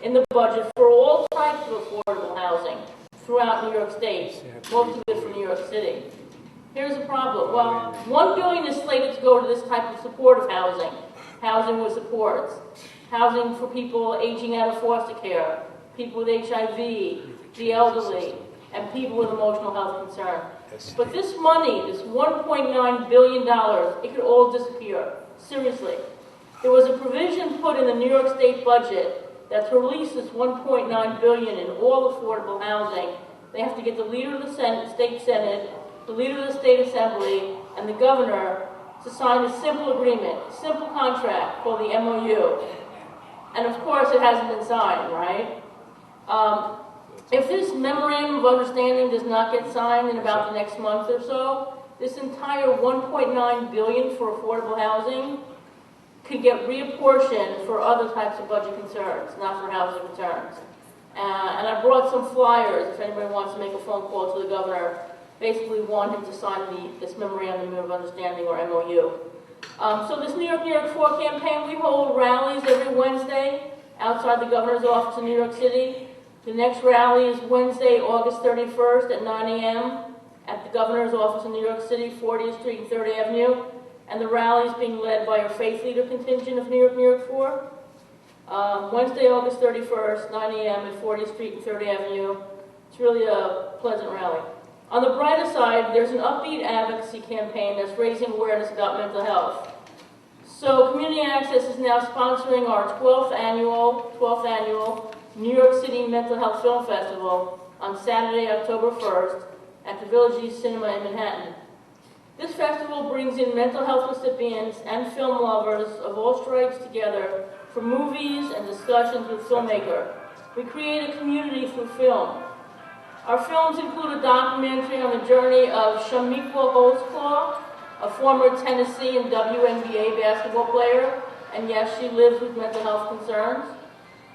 in the budget for all types of affordable housing throughout New York State, most of it for New York City. Here's the problem. Well, $1 billion is slated to go to this type of supportive housing, housing with supports, housing for people aging out of foster care, people with HIV, the elderly, and people with emotional health concern. But this money, this $1.9 billion, it could all disappear. Seriously. There was a provision put in the New York State budget that to release this $1.9 billion in all affordable housing, they have to get the leader of the state Senate, the leader of the state assembly, and the governor to sign a simple agreement, a simple contract called the MOU. And of course, it hasn't been signed, right? If this memorandum of understanding does not get signed in about the next month or so, this entire $1.9 billion for affordable housing could get reapportioned for other types of budget concerns, not for housing returns. And I brought some flyers if anybody wants to make a phone call to the governor. Basically want him to sign this memorandum of understanding, or MOU. So this New York 4 campaign, we hold rallies every Wednesday outside the governor's office in New York City. The next rally is Wednesday, August 31st at 9 a.m. at the governor's office in New York City, 40th Street and 3rd Avenue. And the rally is being led by our faith leader contingent of New York 4. Wednesday, August 31st, 9 a.m. at 40th Street and 3rd Avenue. It's really a pleasant rally. On the brighter side, there's an upbeat advocacy campaign that's raising awareness about mental health. So Community Access is now sponsoring our 12th annual New York City Mental Health Film Festival on Saturday, October 1st at the Village East Cinema in Manhattan. This festival brings in mental health recipients and film lovers of all stripes together for movies and discussions with filmmaker. We create a community through film. Our films include a documentary on the journey of Shamika Holtzclaw, a former Tennessee and WNBA basketball player, and yes, she lives with mental health concerns.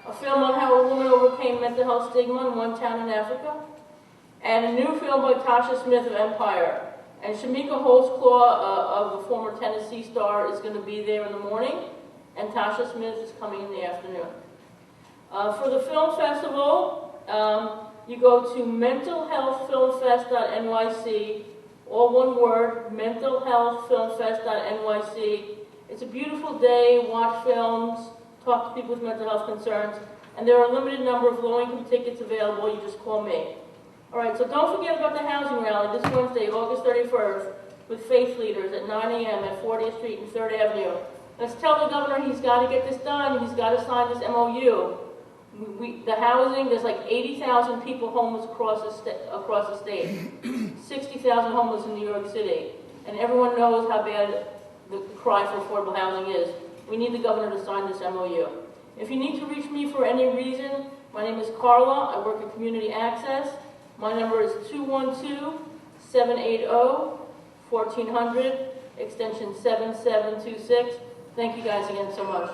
A film on how a woman overcame mental health stigma in one town in Africa. And a new film by Tasha Smith of Empire. And Shamika Holtzclaw, of the former Tennessee star, is going to be there in the morning, and Tasha Smith is coming in the afternoon. For the film festival, you go to mentalhealthfilmfest.nyc, all one word, mentalhealthfilmfest.nyc. It's a beautiful day, watch films, talk to people with mental health concerns, and there are a limited number of low-income tickets available. You just call me. All right, so don't forget about the housing rally this Wednesday, August 31st, with faith leaders at 9 a.m. at 40th Street and 3rd Avenue. Let's tell the governor he's got to get this done. He's got to sign this MOU. The housing, there's like 80,000 people homeless across the state, 60,000 homeless in New York City, and everyone knows how bad the cry for affordable housing is. We need the governor to sign this MOU. If you need to reach me for any reason, my name is Carla. I work at Community Access. My number is 212-780-1400, extension 7726. Thank you guys again so much.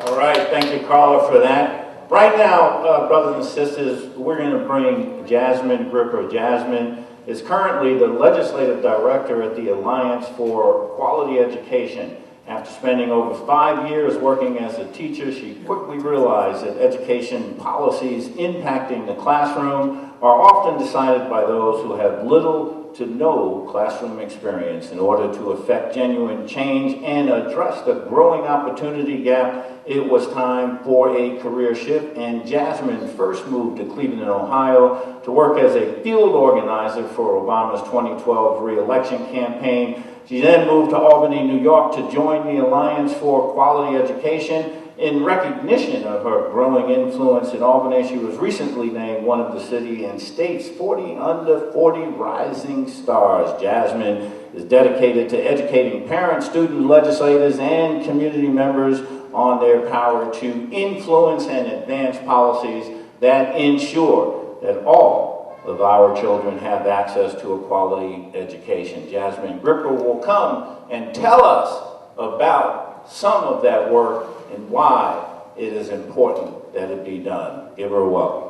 All right, thank you, Carla, for that. Right now, brothers and sisters, we're going to bring Jasmine Gripper. Jasmine is currently the legislative director at the Alliance for Quality Education. After spending over 5 years working as a teacher, she quickly realized that education policies impacting the classroom are often decided by those who have little to no classroom experience. In order to effect genuine change and address the growing opportunity gap, it was time for a career shift, and Jasmine first moved to Cleveland, Ohio to work as a field organizer for Obama's 2012 re-election campaign. She then moved to Albany, New York to join the Alliance for Quality Education. In recognition of her growing influence in Albany, she was recently named one of the city and state's 40 under 40 rising stars. Jasmine is dedicated to educating parents, students, legislators, and community members on their power to influence and advance policies that ensure that all of our children have access to a quality education. Jasmine Gripper will come and tell us about some of that work and why it is important that it be done. Give her a welcome.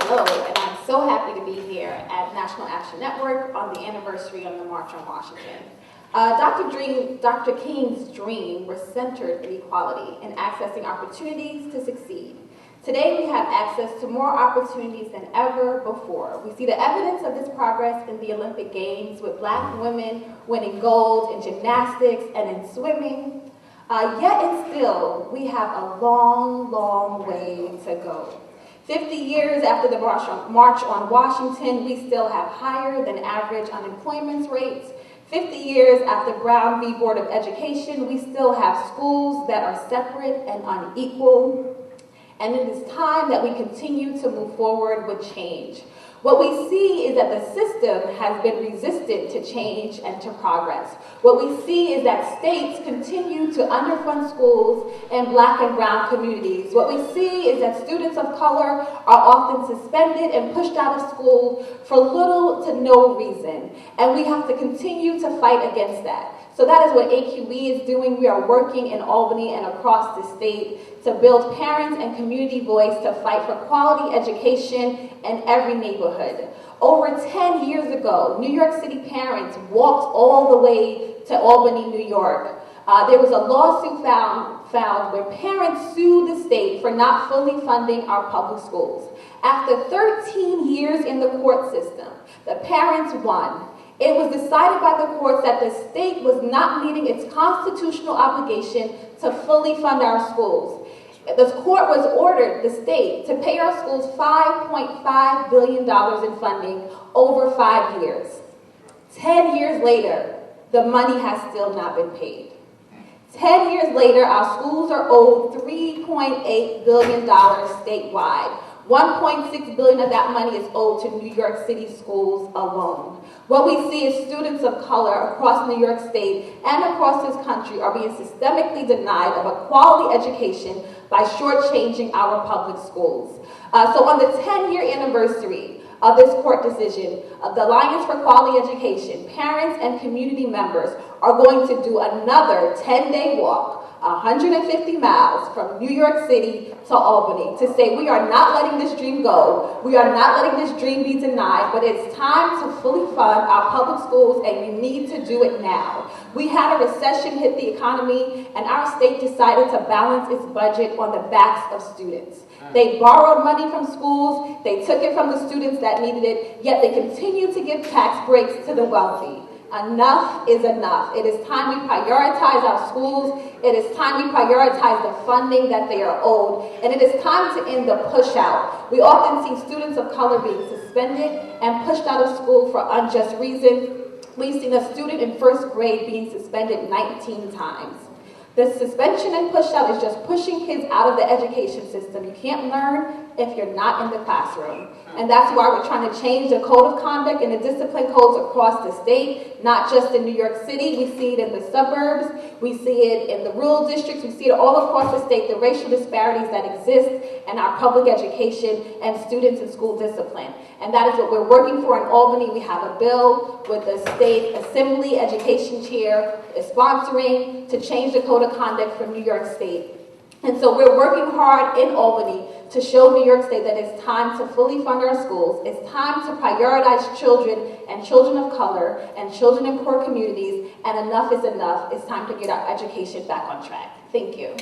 Hello, and I'm so happy to be here at National Action Network on the anniversary of the March on Washington. Dr. King's dream was centered in equality and accessing opportunities to succeed. Today, we have access to more opportunities than ever before. We see the evidence of this progress in the Olympic Games, with Black women winning gold in gymnastics and in swimming. Yet and still, we have a long, long way to go. 50 years after the March on Washington, we still have higher than average unemployment rates. 50 years after Brown v. Board of Education, we still have schools that are separate and unequal. And it is time that we continue to move forward with change. What we see is that the system has been resistant to change and to progress. What we see is that states continue to underfund schools in Black and brown communities. What we see is that students of color are often suspended and pushed out of school for little to no reason. And we have to continue to fight against that. So that is what AQE is doing. We are working in Albany and across the state to build parents and community voice to fight for quality education in every neighborhood. Over 10 years ago, New York City parents walked all the way to Albany, New York. There was a lawsuit found where parents sued the state for not fully funding our public schools. After 13 years in the court system, the parents won. It was decided by the courts that the state was not meeting its constitutional obligation to fully fund our schools. The court was ordered the state to pay our schools $5.5 billion in funding over 5 years. 10 years later, the money has still not been paid. 10 years later, our schools are owed $3.8 billion statewide. $1.6 billion of that money is owed to New York City schools alone. What we see is students of color across New York State and across this country are being systemically denied of a quality education by shortchanging our public schools. So on the 10-year anniversary of this court decision, the Alliance for Quality Education, parents and community members are going to do another 10-day walk, 150 miles from New York City to Albany to say we are not letting this dream go. We are not letting this dream be denied, but it's time to fully fund our public schools, and you need to do it now. We had a recession hit the economy, and our state decided to balance its budget on the backs of students. They borrowed money from schools, they took it from the students that needed it, yet they continue to give tax breaks to the wealthy. Enough is enough. It is time we prioritize our schools. It is time we prioritize the funding that they are owed. And it is time to end the push out. We often see students of color being suspended and pushed out of school for unjust reasons. We've seen a student in first grade being suspended 19 times. The suspension and push out is just pushing kids out of the education system. You can't learn if you're not in the classroom. And that's why we're trying to change the code of conduct and the discipline codes across the state, not just in New York City. We see it in the suburbs. We see it in the rural districts. We see it all across the state, the racial disparities that exist in our public education and students and school discipline. And that is what we're working for in Albany. We have a bill with the state assembly education chair sponsoring to change the code of conduct for New York State. And so we're working hard in Albany to show New York State that it's time to fully fund our schools. It's time to prioritize children and children of color and children in poor communities. And enough is enough. It's time to get our education back on track. Thank you.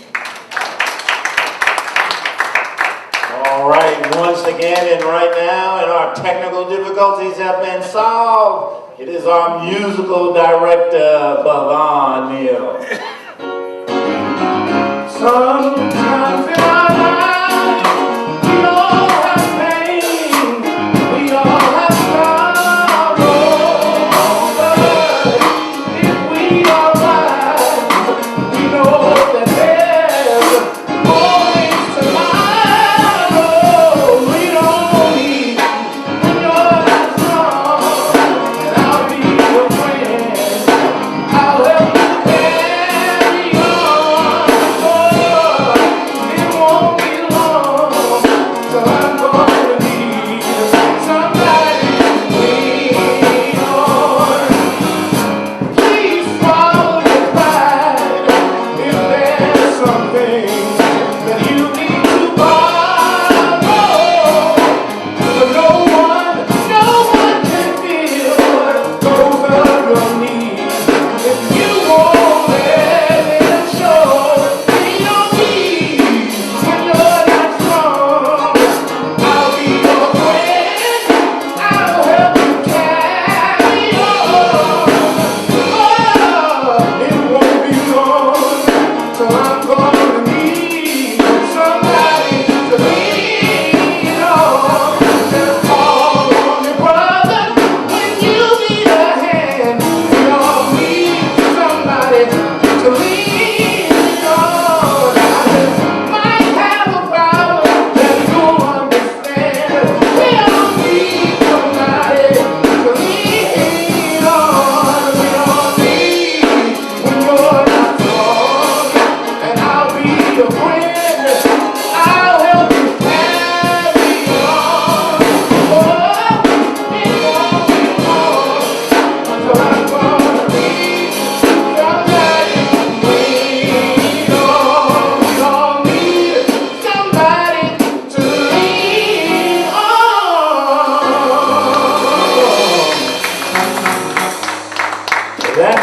All right, once again and right now, and our technical difficulties have been solved. It is our musical director, Bhavan Neal. Sometimes in our lives, we all have pain, we all have sorrow, but if we are wise, we know that there's always tomorrow. We don't need when you're not strong, and I'll be your friend. I'll help you carry on.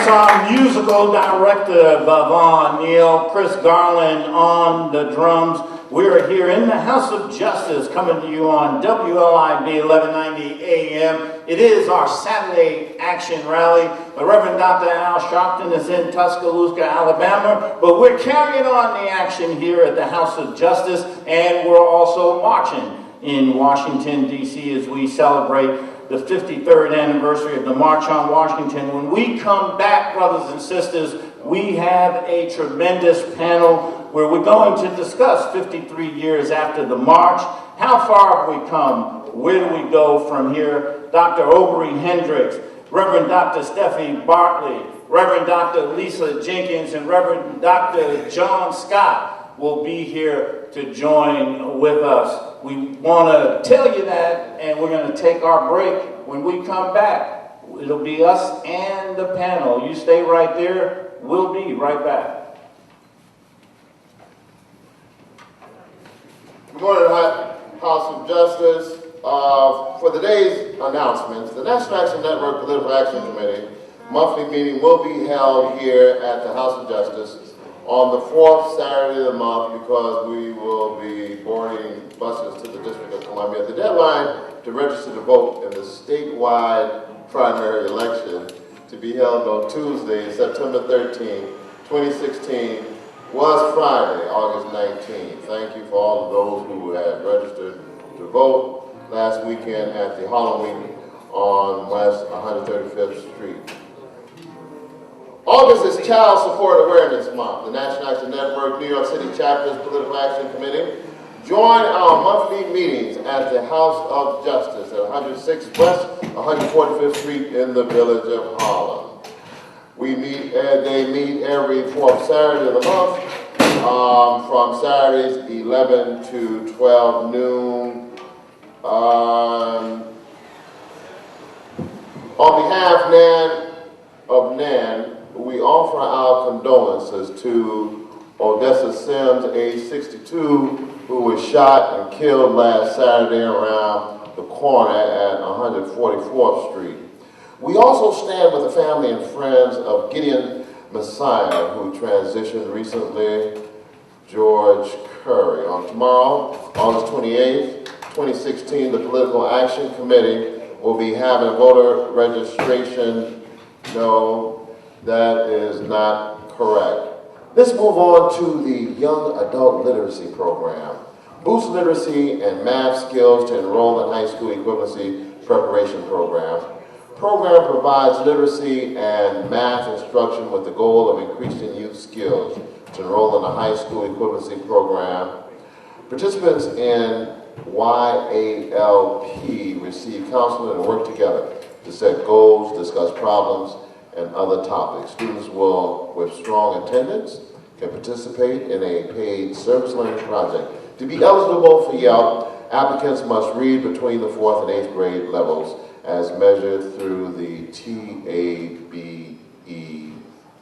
That's our musical director, Bavon Neal, Chris Garland on the drums. We're here in the House of Justice, coming to you on WLIB 1190 AM. It is our Saturday Action Rally. The Reverend Dr. Al Sharpton is in Tuscaloosa, Alabama, but we're carrying on the action here at the House of Justice, and we're also marching in Washington, D.C. as we celebrate the 53rd anniversary of the March on Washington. When we come back, brothers and sisters, we have a tremendous panel where we're going to discuss 53 years after the march. How far have we come? Where do we go from here? Dr. Aubrey Hendricks, Reverend Dr. Steffi Bartley, Reverend Dr. Lisa Jenkins, and Reverend Dr. John Scott will be here to join with us. We want to tell you that, and we're going to take our break. When we come back, it'll be us and the panel. You stay right there. We'll be right back. Good morning, House of Justice. For today's announcements, the National Action Network Political Action Committee monthly meeting will be held here at the House of Justice on the fourth Saturday of the month, because we will be boarding buses to the District of Columbia. The deadline to register to vote in the statewide primary election to be held on Tuesday, September 13, 2016, was Friday, August 19. Thank you for all of those who had registered to vote last weekend at the Halloween on West 135th Street. August is Child Support Awareness Month. The National Action Network New York City Chapter's Political Action Committee join our monthly meetings at the House of Justice at 106 West 145th Street in the village of Harlem. They meet every fourth Saturday of the month from Saturdays 11 to 12 noon. On behalf of NAN, we offer our condolences to Odessa Sims, age 62, who was shot and killed last Saturday around the corner at 144th Street. We also stand with the family and friends of Gideon Messiah, who transitioned recently, George Curry. On tomorrow, August 28th, 2016, the Political Action Committee will be having voter registration. No, that is not correct. Let's move on to the Young Adult Literacy Program. Boost literacy and math skills to enroll in high school equivalency preparation program. Program provides literacy and math instruction with the goal of increasing youth skills to enroll in a high school equivalency program. Participants in YALP receive counseling and work together to set goals, discuss problems, and other topics. Students will, with strong attendance, can participate in a paid service learning project. To be eligible for YALP, applicants must read between the 4th and 8th grade levels as measured through the TABE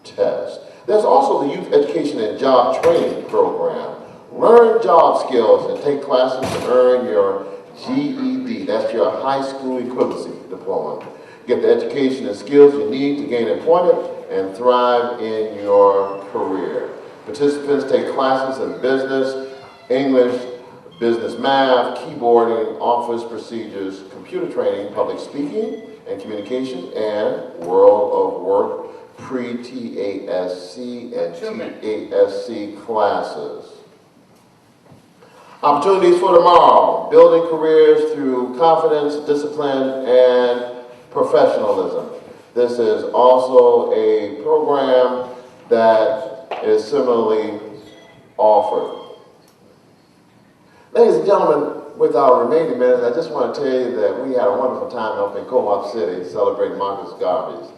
test. There's also the Youth Education and Job Training Program. Learn job skills and take classes to earn your GED. That's your high school equivalency diploma. Get the education and skills you need to gain employment and thrive in your career. Participants take classes in business, English, business math, keyboarding, office procedures, computer training, public speaking and communication, and World of Work pre-TASC and TASC classes. Opportunities for tomorrow: building careers through confidence, discipline, and professionalism. This is also a program that is similarly offered. Ladies and gentlemen, with our remaining minutes, I just want to tell you that we had a wonderful time up in Co-op City celebrating Marcus Garvey's.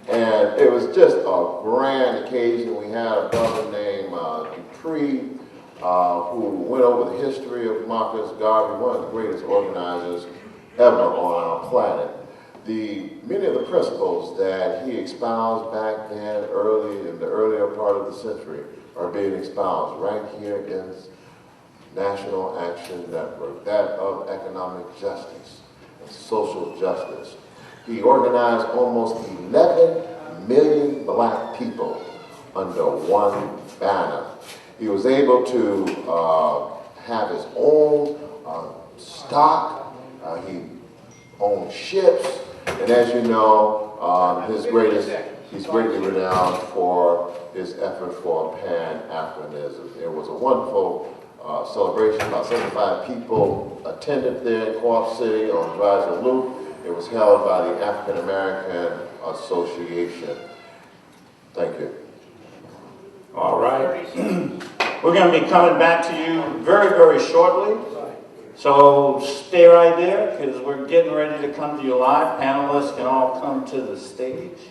And it was just a grand occasion. We had a brother named Dupree, who went over the history of Marcus Garvey, one of the greatest organizers ever on our planet. Many of the principles that he espoused back then, in the earlier part of the century, are being espoused right here in National Action Network, that of economic justice and social justice. He organized almost 11 million black people under one banner. He was able to have his own stock. He owned ships. And as you know, he's greatly renowned for his effort for Pan-Africanism. There was a wonderful celebration. About 75 people attended there in Co-op City on Dreiser Loop. It was held by the African American Association. Thank you. All right. We're going to be coming back to you very, very shortly. So stay right there because we're getting ready to come to you live. Panelists can all come to the stage.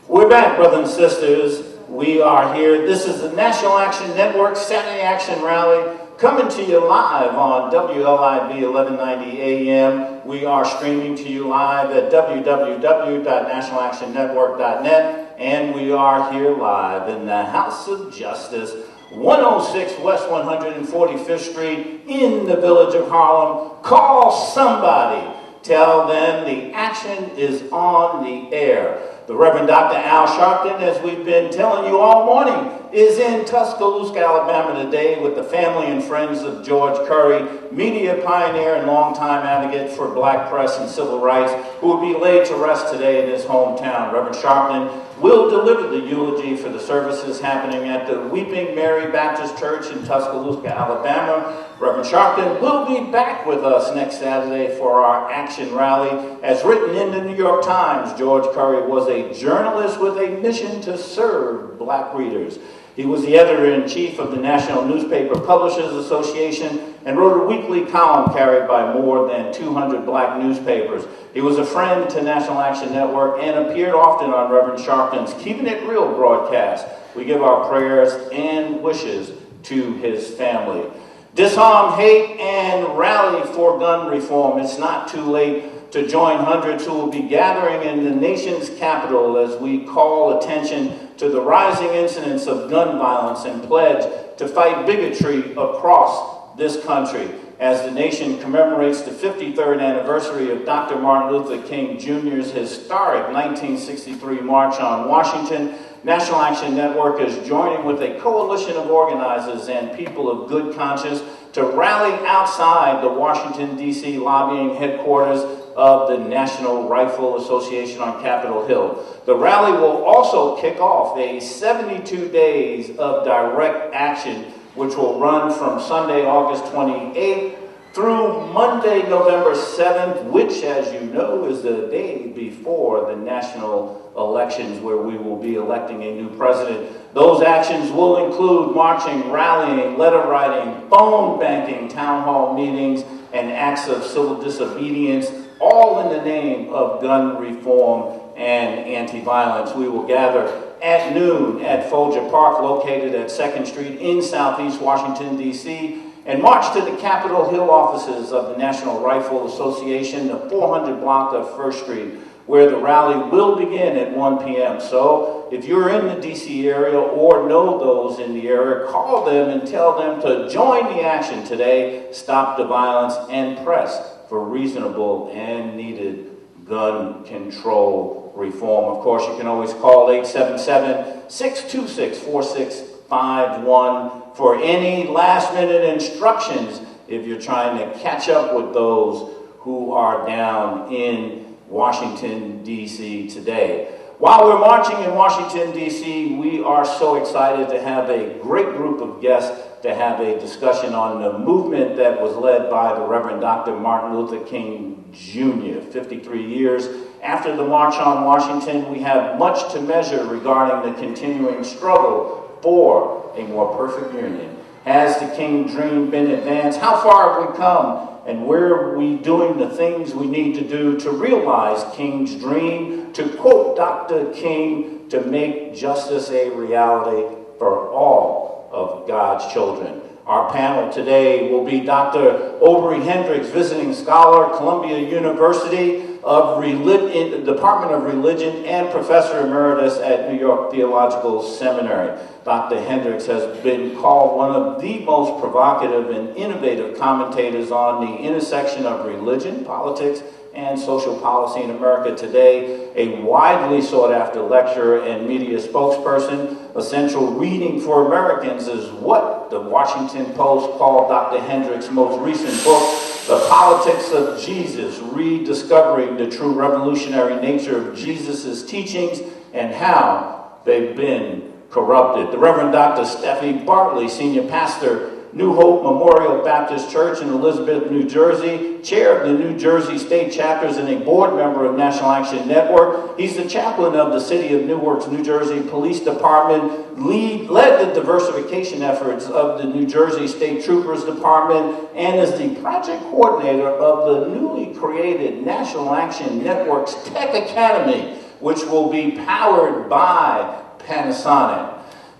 We're back, brothers and sisters. We are here. This is the National Action Network Saturday Action Rally coming to you live on WLIB 1190 AM. We are streaming to you live at www.nationalactionnetwork.net, and we are here live in the House of Justice, 106 West 145th Street in the village of Harlem. Call somebody. Tell them the action is on the air. The Reverend Dr. Al Sharpton, as we've been telling you all morning, is in Tuscaloosa, Alabama today with the family and friends of George Curry, media pioneer and longtime advocate for black press and civil rights, who will be laid to rest today in his hometown. Reverend Sharpton will deliver the eulogy for the services happening at the Weeping Mary Baptist Church in Tuscaloosa, Alabama. Reverend Sharpton will be back with us next Saturday for our action rally. As written in the New York Times, George Curry was a journalist with a mission to serve black readers. He was the editor-in-chief of the National Newspaper Publishers Association and wrote a weekly column carried by more than 200 black newspapers. He was a friend to National Action Network and appeared often on Reverend Sharpton's Keeping It Real broadcast. We give our prayers and wishes to his family. Disarm hate and rally for gun reform. It's not too late to join hundreds who will be gathering in the nation's capital as we call attention to the rising incidence of gun violence and pledge to fight bigotry across this country. As the nation commemorates the 53rd anniversary of Dr. Martin Luther King Jr.'s historic 1963 March on Washington, National Action Network is joining with a coalition of organizers and people of good conscience to rally outside the Washington, D.C. lobbying headquarters of the National Rifle Association on Capitol Hill. The rally will also kick off a 72 days of direct action, which will run from Sunday, August 28th through Monday, November 7th, which, as you know, is the day before the national elections where we will be electing a new president. Those actions will include marching, rallying, letter writing, phone banking, town hall meetings, and acts of civil disobedience, all in the name of gun reform and anti-violence. We will gather at noon at Folger Park, located at 2nd Street in Southeast Washington, D.C., and march to the Capitol Hill offices of the National Rifle Association, the 400 block of 1st Street, where the rally will begin at 1 p.m. So if you're in the D.C. area or know those in the area, call them and tell them to join the action today, stop the violence, and press for reasonable and needed gun control reform. Of course, you can always call 877-626-4651 for any last-minute instructions if you're trying to catch up with those who are down in Washington, D.C. today. While we're marching in Washington, D.C., we are so excited to have a great group of guests to have a discussion on the movement that was led by the Reverend Dr. Martin Luther King Jr. 53 years after the March on Washington, we have much to measure regarding the continuing struggle for a more perfect union? Has the King dream been advanced? How far have we come? And where are we doing the things we need to do to realize King's dream? To quote Dr. King, to make justice a reality for all of God's children. Our panel today will be Dr. Aubrey Hendricks, visiting scholar, Columbia University of Department of Religion and Professor Emeritus at New York Theological Seminary. Dr. Hendricks has been called one of the most provocative and innovative commentators on the intersection of religion, politics, and social policy in America today, a widely sought-after lecturer and media spokesperson. Essential reading for Americans is what the Washington Post called Dr. Hendricks' most recent book, The Politics of Jesus, Rediscovering the True Revolutionary Nature of Jesus' Teachings and How They've Been Corrupted. The Reverend Dr. Steffi Bartley, Senior Pastor, New Hope Memorial Baptist Church in Elizabeth, New Jersey, chair of the New Jersey State Chapters and a board member of National Action Network. He's the chaplain of the City of Newark's New Jersey Police Department, led the diversification efforts of the New Jersey State Troopers Department, and is the project coordinator of the newly created National Action Network's Tech Academy, which will be powered by Panasonic.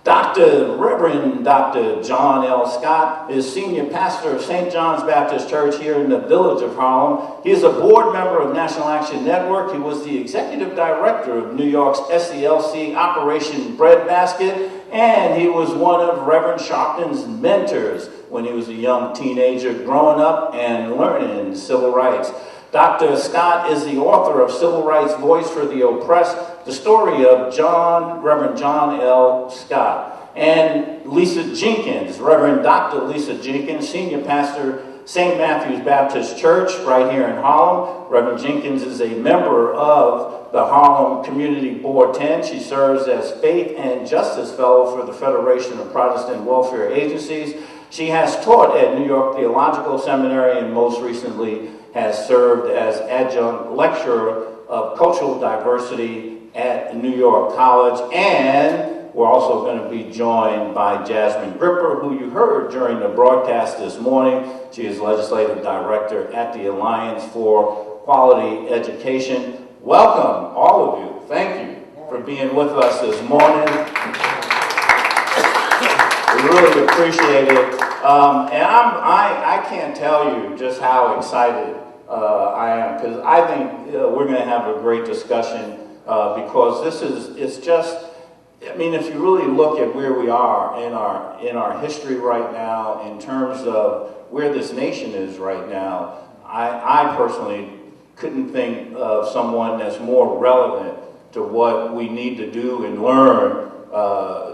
Reverend Dr. John L. Scott is senior pastor of St. John's Baptist Church here in the village of Harlem. He is a board member of National Action Network. He was the executive director of New York's SCLC Operation Breadbasket, and he was one of Reverend Sharpton's mentors when he was a young teenager growing up and learning civil rights. Dr. Scott is the author of Civil Rights Voice for the Oppressed, the story of Reverend John L. Scott. And Lisa Jenkins, Reverend Dr. Lisa Jenkins, senior pastor, St. Matthew's Baptist Church right here in Harlem. Reverend Jenkins is a member of the Harlem Community Board 10. She serves as Faith and Justice Fellow for the Federation of Protestant Welfare Agencies. She has taught at New York Theological Seminary and most recently has served as adjunct lecturer of cultural diversity at New York College. And we're also going to be joined by Jasmine Gripper, who you heard during the broadcast this morning. She is legislative director at the Alliance for Quality Education. Welcome, all of you. Thank you for being with us this morning. We really appreciate it. And I can't tell you just how excited I am, because I think we're going to have a great discussion because it's just, I mean, if you really look at where we are in our history right now, in terms of where this nation is right now, I personally couldn't think of someone that's more relevant to what we need to do and learn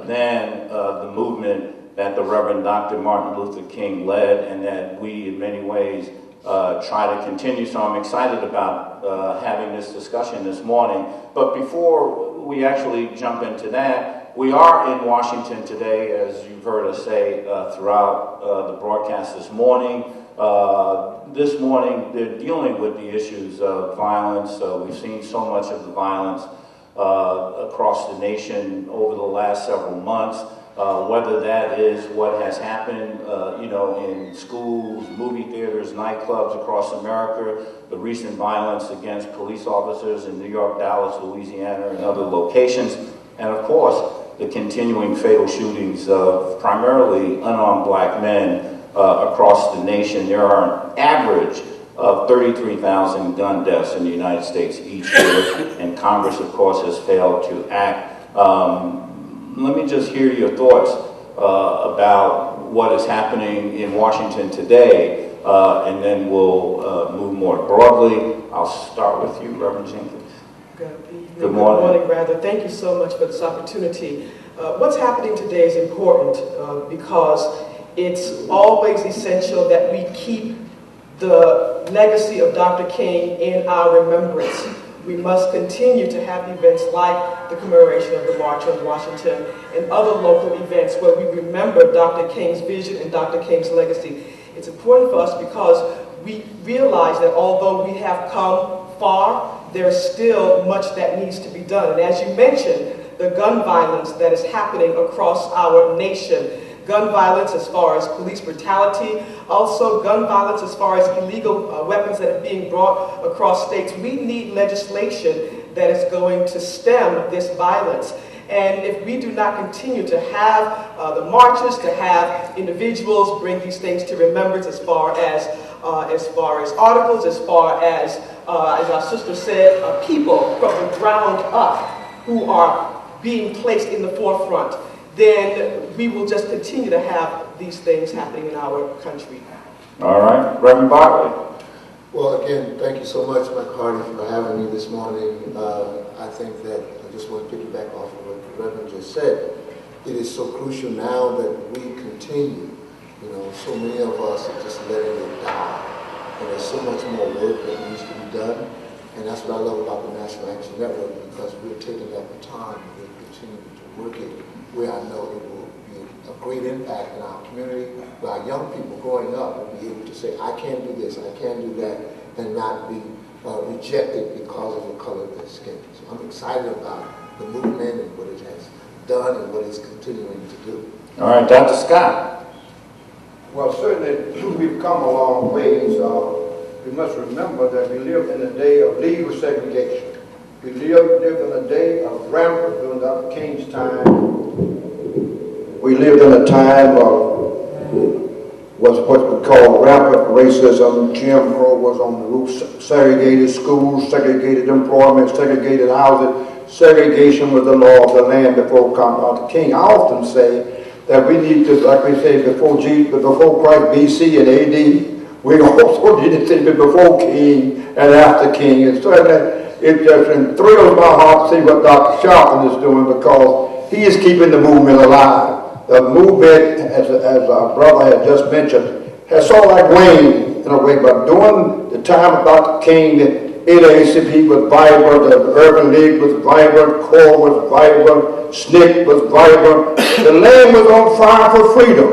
than the movement that the Reverend Dr. Martin Luther King led, and that we in many ways try to continue. So I'm excited about having this discussion this morning. But before we actually jump into that, we are in Washington today, as you've heard us say throughout the broadcast this morning. This morning, they're dealing with the issues of violence. We've seen so much of the violence across the nation over the last several months. Whether that is what has happened, in schools, movie theaters, nightclubs across America, the recent violence against police officers in New York, Dallas, Louisiana, and other locations, and of course, the continuing fatal shootings of primarily unarmed black men across the nation. There are an average of 33,000 gun deaths in the United States each year, and Congress, of course, has failed to act. Let me just hear your thoughts about what is happening in Washington today, and then we'll move more broadly. I'll start with you, Reverend Jenkins. Good morning, rather. Thank you so much for this opportunity. What's happening today is important because it's always essential that we keep the legacy of Dr. King in our remembrance. We must continue to have events like the commemoration of the March on Washington and other local events where we remember Dr. King's vision and Dr. King's legacy. It's important for us because we realize that although we have come far, there's still much that needs to be done. And as you mentioned, the gun violence that is happening across our nation. Gun violence as far as police brutality, also gun violence as far as illegal weapons that are being brought across states. We need legislation that is going to stem this violence. And if we do not continue to have the marches, to have individuals bring these things to remembrance as far as articles, as our sister said, people from the ground up who are being placed in the forefront, then we will just continue to have these things happening in our country. All right, Reverend Bartley. Well, again, thank you so much, Mike Hardy, for having me this morning. I think that I just want to piggyback off of what the Reverend just said. It is so crucial now that we continue. So many of us are just letting it die. And there's so much more work that needs to be done. And that's what I love about the National Action Network, because we're taking that time and we're continuing to work it where I know it will be a great impact in our community, where our young people growing up will be able to say, I can do this, I can do that, and not be rejected because of the color of their skin. So I'm excited about the movement and what it has done and what it's continuing to do. All right, Dr. Scott. Well, certainly we've come a long ways. We must remember that we lived in a day of legal segregation. We lived in a day of rampant, during Dr. King's time. We lived in a time of what we call rampant racism. Jim Crow was on the roof, segregated schools, segregated employment, segregated housing. Segregation was the law of the land before Dr. King. I often say that we need to, like we say, before Christ, BC and AD, we also need to think before King and after King. And certainly it just thrills my heart to see what Dr. Sharpton is doing, because he is keeping the movement alive. The movement, as our brother had just mentioned, has sort of like waned in a way, but during the time of Dr. King, the NAACP was vibrant, the Urban League was vibrant, CORE was vibrant, SNCC was vibrant. The land was on fire for freedom.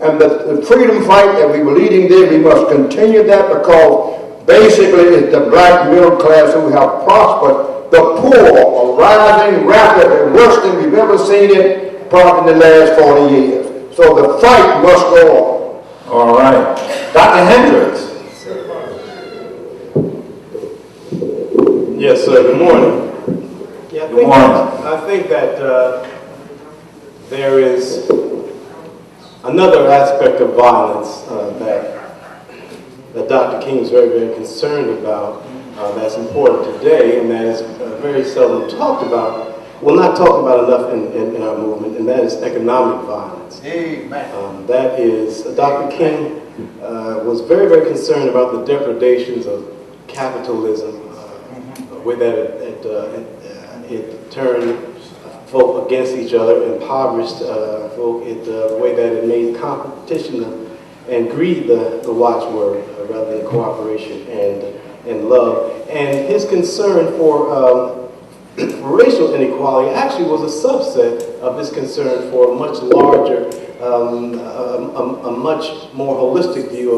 And the freedom fight that we were leading there, we must continue that, because basically it's the black middle class who have prospered. The poor are rising rapidly, worse than we've ever seen it probably in the last 40 years. So the fight must go on. All right. Dr. Hendricks. Yes, sir. Good morning. Yeah, Good morning. I think that there is another aspect of violence that Dr. King is very, very concerned about, that's important today, and that is very seldom talked about. Well, not talked about enough in our movement, and that is economic violence. Amen. That is, Dr. King was very, very concerned about the depredations of capitalism, where that it turned folk against each other, impoverished folk, the way that it made competition and greed the watchword rather than cooperation and love. And his concern for racial inequality actually was a subset of his concern for a much larger, a much more holistic view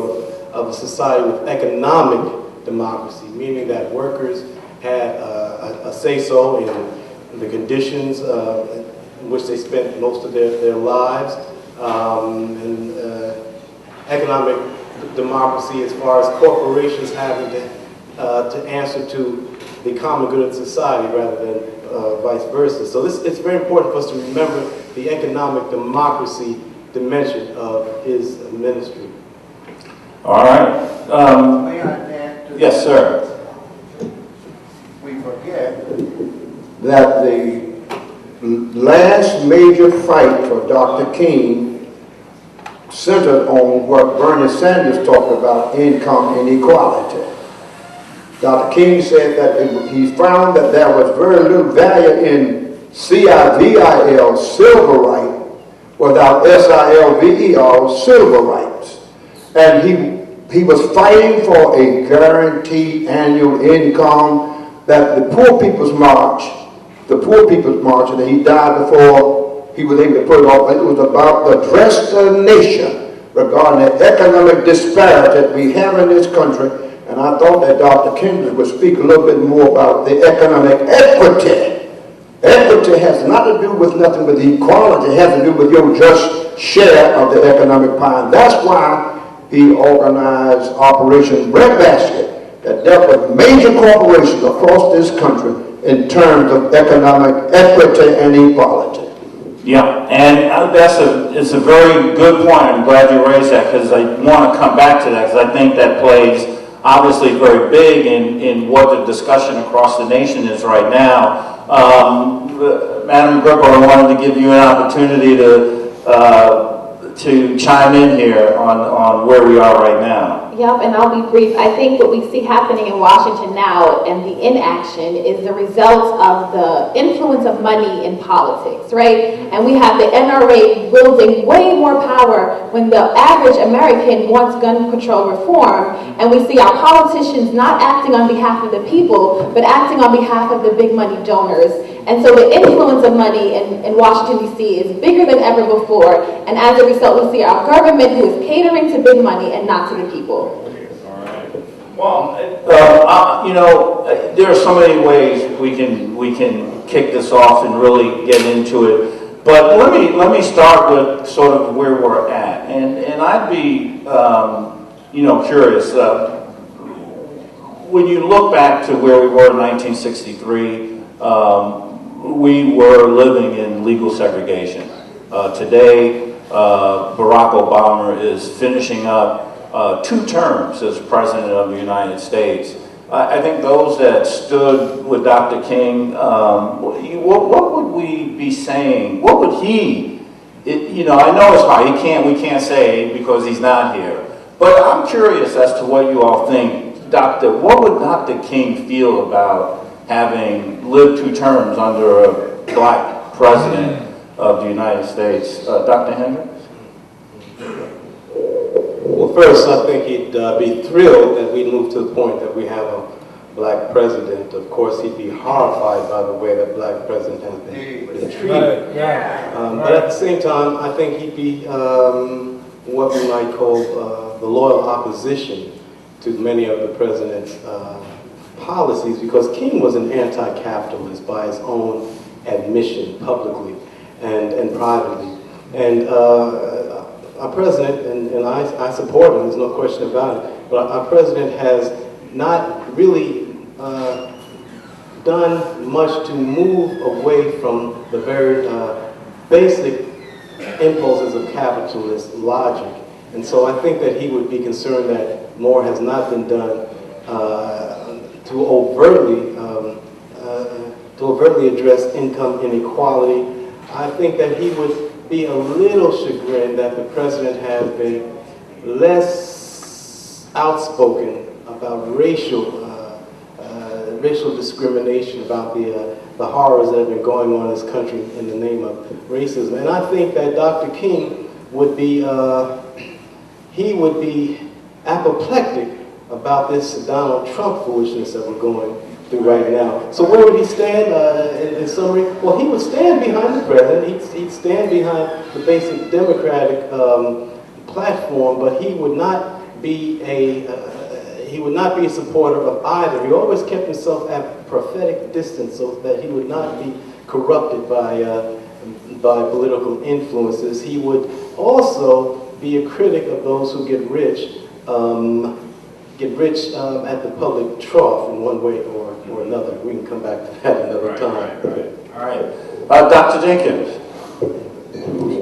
of a society with economic democracy, meaning that workers had a say-so in the conditions in which they spent most of their lives, and economic democracy as far as corporations having to answer to the common good of society rather than vice versa. So it's very important for us to remember the economic democracy dimension of his ministry. All right. May I add to Yes, sir. We forget that the last major fight for Dr. King centered on what Bernie Sanders talked about, income inequality. Dr. King said that he found that there was very little value in CIVIL, civil right, without SILVER, civil rights. And he was fighting for a guaranteed annual income, that the Poor People's March, and he died before he was able to put it off. It was about the address to the nation regarding the economic disparity that we have in this country. And I thought that Dr. Kendrick would speak a little bit more about the economic equity Equity has not to do with nothing but equality. It has to do with your just share of the economic pie. And that's why he organized Operation Breadbasket that dealt with major corporations across this country in terms of economic equity and equality. Yeah, and it's a very good point. I'm glad you raised that because I want to come back to that because I think that plays obviously very big in what the discussion across the nation is right now. Madam Agrippa, I wanted to give you an opportunity to chime in here on where we are right now. Yep, and I'll be brief. I think what we see happening in Washington now and the inaction is the result of the influence of money in politics, right? And we have the NRA wielding way more power when the average American wants gun control reform, and we see our politicians not acting on behalf of the people, but acting on behalf of the big money donors. And so the influence of money in Washington, D.C. is bigger than ever before, and as a result, we see our government who is catering to big money and not to the people. Well, there are so many ways we can kick this off and really get into it. But let me start with sort of where we're at, and I'd be curious when you look back to where we were in 1963. We were living in legal segregation. Today, Barack Obama is finishing up 2 terms as President of the United States. I think those that stood with Dr. King, what would we be saying? What would he, I know it's hard. We can't say because he's not here. But I'm curious as to what you all think. What would Dr. King feel about having lived 2 terms under a black president of the United States? Dr. Hendricks? Well, first, I think he'd be thrilled that we move to the point that we have a black president. Of course, he'd be horrified by the way that black president has been treated. But at the same time, I think he'd be what we might call the loyal opposition to many of the president's policies, because King was an anti-capitalist by his own admission, publicly and privately. And our president, and I support him, there's no question about it, but our president has not really done much to move away from the very basic impulses of capitalist logic. And so I think that he would be concerned that more has not been done to overtly address income inequality. I think that he would be a little chagrined that the president has been less outspoken about racial discrimination, about the horrors that have been going on in this country in the name of racism. And I think that Dr. King would be apoplectic about this Donald Trump foolishness that we're going through right now. So where would he stand in summary? Well, he would stand behind the president. He'd stand behind the basic democratic platform, but he would not be a supporter of either. He always kept himself at prophetic distance so that he would not be corrupted by political influences. He would also be a critic of those who get rich at the public trough in one way or another. We can come back to that another time. All right. Dr. Jenkins.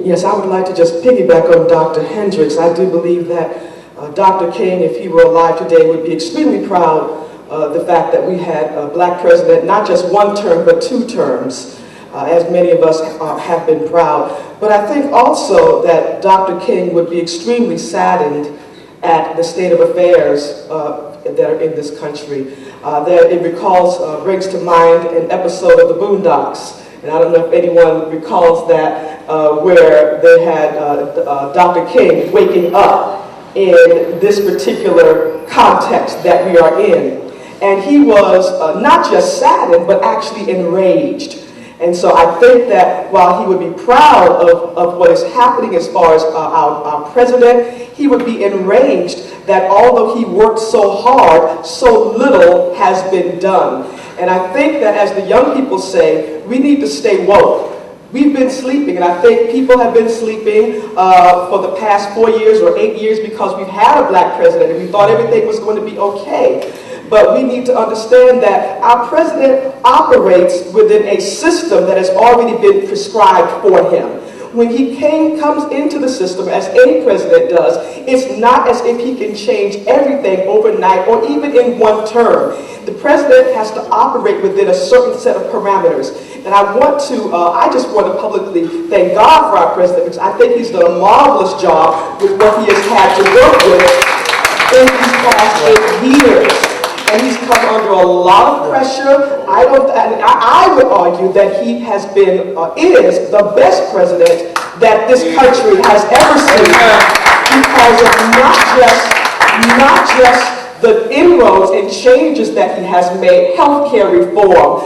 Yes, I would like to just piggyback on Dr. Hendricks. I do believe that Dr. King, if he were alive today, would be extremely proud of the fact that we had a black president, not just 1 term, but 2 terms, as many of us have been proud. But I think also that Dr. King would be extremely saddened at the state of affairs that are in this country. It brings to mind an episode of the Boondocks. And I don't know if anyone recalls that, where they had Dr. King waking up in this particular context that we are in. And he was not just saddened, but actually enraged. And so I think that while he would be proud of what is happening as far as our president, he would be enraged that although he worked so hard, so little has been done. And I think that, as the young people say, we need to stay woke. We've been sleeping, and I think people have been sleeping for the past 4 years or 8 years because we've had a black president and we thought everything was going to be okay. But we need to understand that our president operates within a system that has already been prescribed for him. When he comes into the system, as any president does, it's not as if he can change everything overnight or even in one term. The president has to operate within a certain set of parameters. And I just want to publicly thank God for our president, because I think he's done a marvelous job with what he has had to work with in these past 8 years. And he's come under a lot of pressure. I would argue that he has been, is the best president that this country has ever seen, because of not just the inroads and changes that he has made, healthcare reform,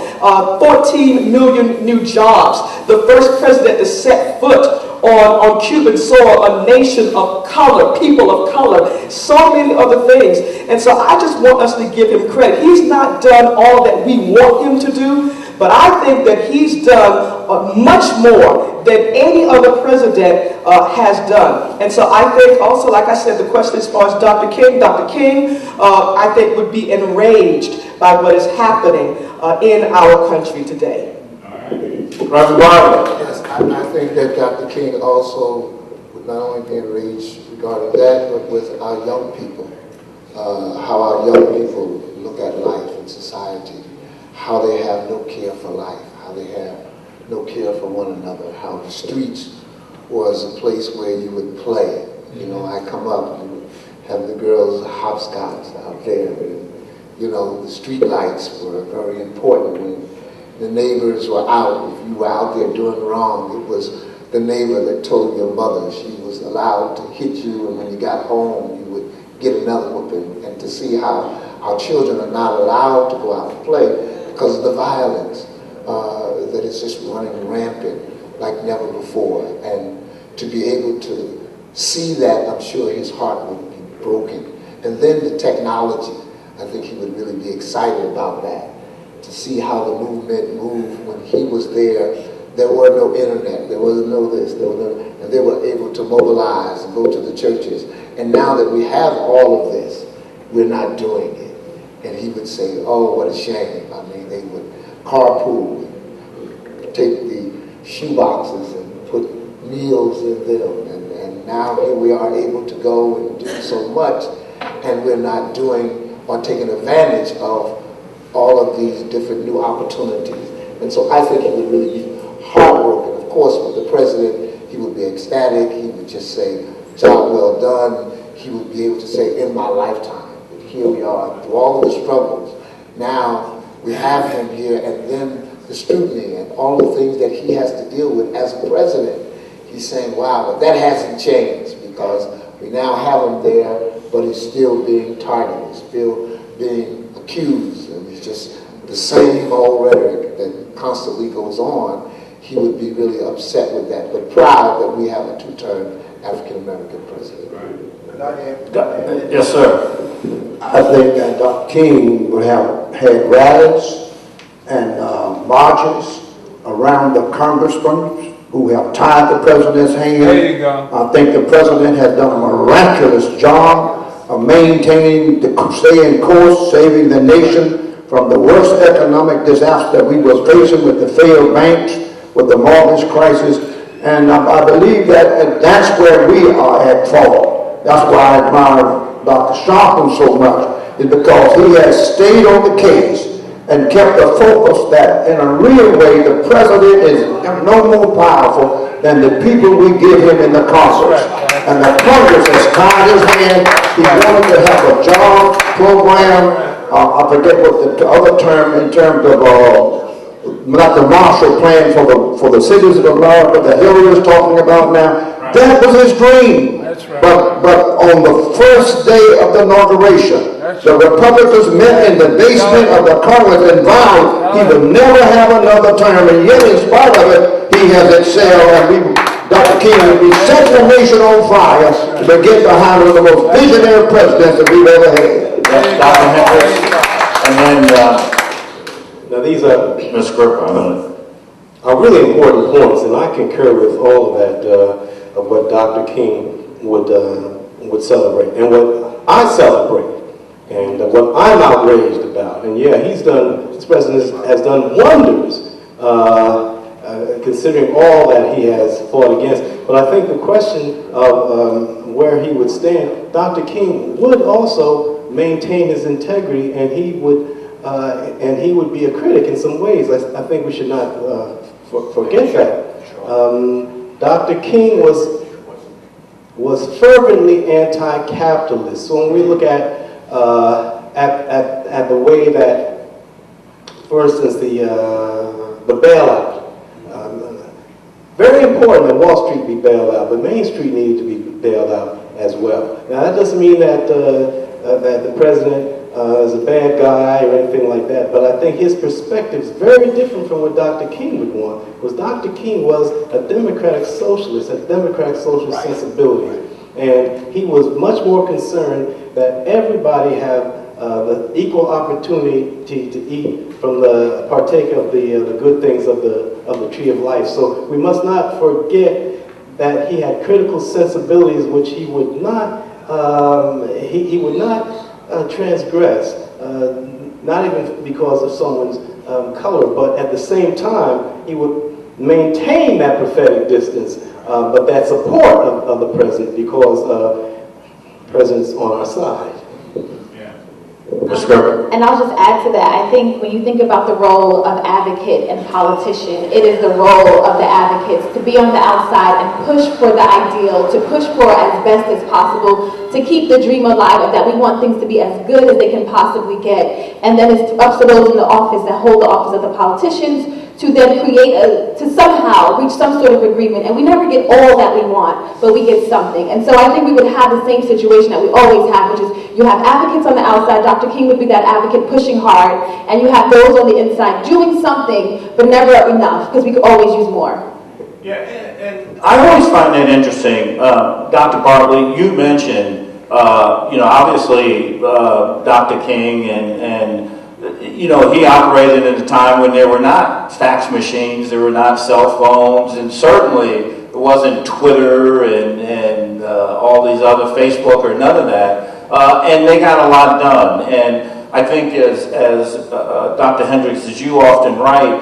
14 million new jobs, the first president to set foot on Cuban soil, a nation of color, people of color, so many other things. And so I just want us to give him credit. He's not done all that we want him to do, but I think that he's done much more than any other president has done. And so I think also, like I said, the question as far as Dr. King, I think would be enraged by what is happening in our country today. Reverend Barber. Yes, I think that Dr. King also would not only be enraged regarding that, but with our young people, how our young people look at life and society, how they have no care for life, how they have no care for one another, how the streets was a place where you would play. You know, I come up, you would have the girls hopscotch out there, and, you know, the street lights were very important. When the neighbors were out, if you were out there doing wrong, it was the neighbor that told your mother. She was allowed to hit you, and when you got home, you would get another whooping. And to see how our children are not allowed to go out and play because of the violence that is just running rampant like never before. And to be able to see that, I'm sure his heart would be broken. And then the technology, I think he would really be excited about that. To see how the movement moved when he was there. There were no internet, there was no this, and they were able to mobilize and go to the churches. And now that we have all of this, we're not doing it. And he would say, oh, what a shame. I mean, they would carpool, take the shoe boxes and put meals in them. And now here we are able to go and do so much, and we're not doing or taking advantage of all of these different new opportunities. And so I think he would really be heartbroken. Of course, with the president, he would be ecstatic. He would just say, job well done. He would be able to say, in my lifetime. But here we are, through all of the struggles. Now we have him here, and then the scrutiny and all the things that he has to deal with as a president. He's saying, wow, but that hasn't changed, because we now have him there, but he's still being targeted, still being accused, and it's just the same old rhetoric that constantly goes on. He would be really upset with that, but proud that we have a two-term African-American president. Yes, sir. I think that Dr. King would have had rallies and marches around the congressmen who have tied the president's hand. There you go. I think the president has done a miraculous job of maintaining staying course, saving the nation from the worst economic disaster that we were facing with the failed banks, with the mortgage crisis. And I believe that that's where we are at fault. That's why I admire Dr. Sharpton so much, is because he has stayed on the case and kept the focus that in a real way the president is no more powerful than the people we give him in the Congress. And the Congress has tied his hand. He wanted to have a job program. I forget what the other term in terms of not the Marshall Plan for the cities of America that Hillary is talking about now. That was his dream. That's right. But on the first day of the inauguration, the Republicans met in the basement of the Congress and vowed he would never have another term. And yet, in spite of it, he has excelled. And Dr. King will be setting the nation on fire to begin to have one of the most visionary presidents that we've ever had. Yes, Dr. Hendricks. And then these are Ms. Gripper, are really important points, and I concur with all of that, of what Dr. King would celebrate, and what I celebrate, and what I'm outraged about. And yeah, this president has done wonders, considering all that he has fought against. But I think the question of where he would stand, Dr. King would also maintain his integrity, and he would be a critic in some ways. I think we should not forget that. Dr. King was fervently anti-capitalist. So when we look at the way that, for instance, the bailout, very important that Wall Street be bailed out, but Main Street needed to be bailed out as well. Now that doesn't mean that that the president is a bad guy or anything like that, but I think his perspective is very different from what Dr. King would want, because Dr. King was a democratic socialist, had democratic socialist sensibility, and he was much more concerned that everybody have the equal opportunity to eat from the partake of the good things of the tree of life. So we must not forget that he had critical sensibilities which he would not he would not transgress, not even because of someone's color, but at the same time he would maintain that prophetic distance, but that support of the president, because the president's on our side. And I'll just add to that. I think when you think about the role of advocate and politician, it is the role of the advocates to be on the outside and push for the ideal, to push for as best as possible, to keep the dream alive of that we want things to be as good as they can possibly get. And then it's up to those in the office that hold the office of the politicians to then to somehow reach some sort of agreement. And we never get all that we want, but we get something. And so I think we would have the same situation that we always have, which is you have advocates on the outside. Dr. King would be that advocate pushing hard, and you have those on the inside doing something, but never enough, because we could always use more. Yeah, and I always find that interesting. Dr. Bartley, you mentioned, obviously Dr. King and he operated at a time when there were not fax machines, there were not cell phones, and certainly it wasn't Twitter and all these other Facebook or none of that. And they got a lot done. And I think as Dr. Hendricks, as you often write,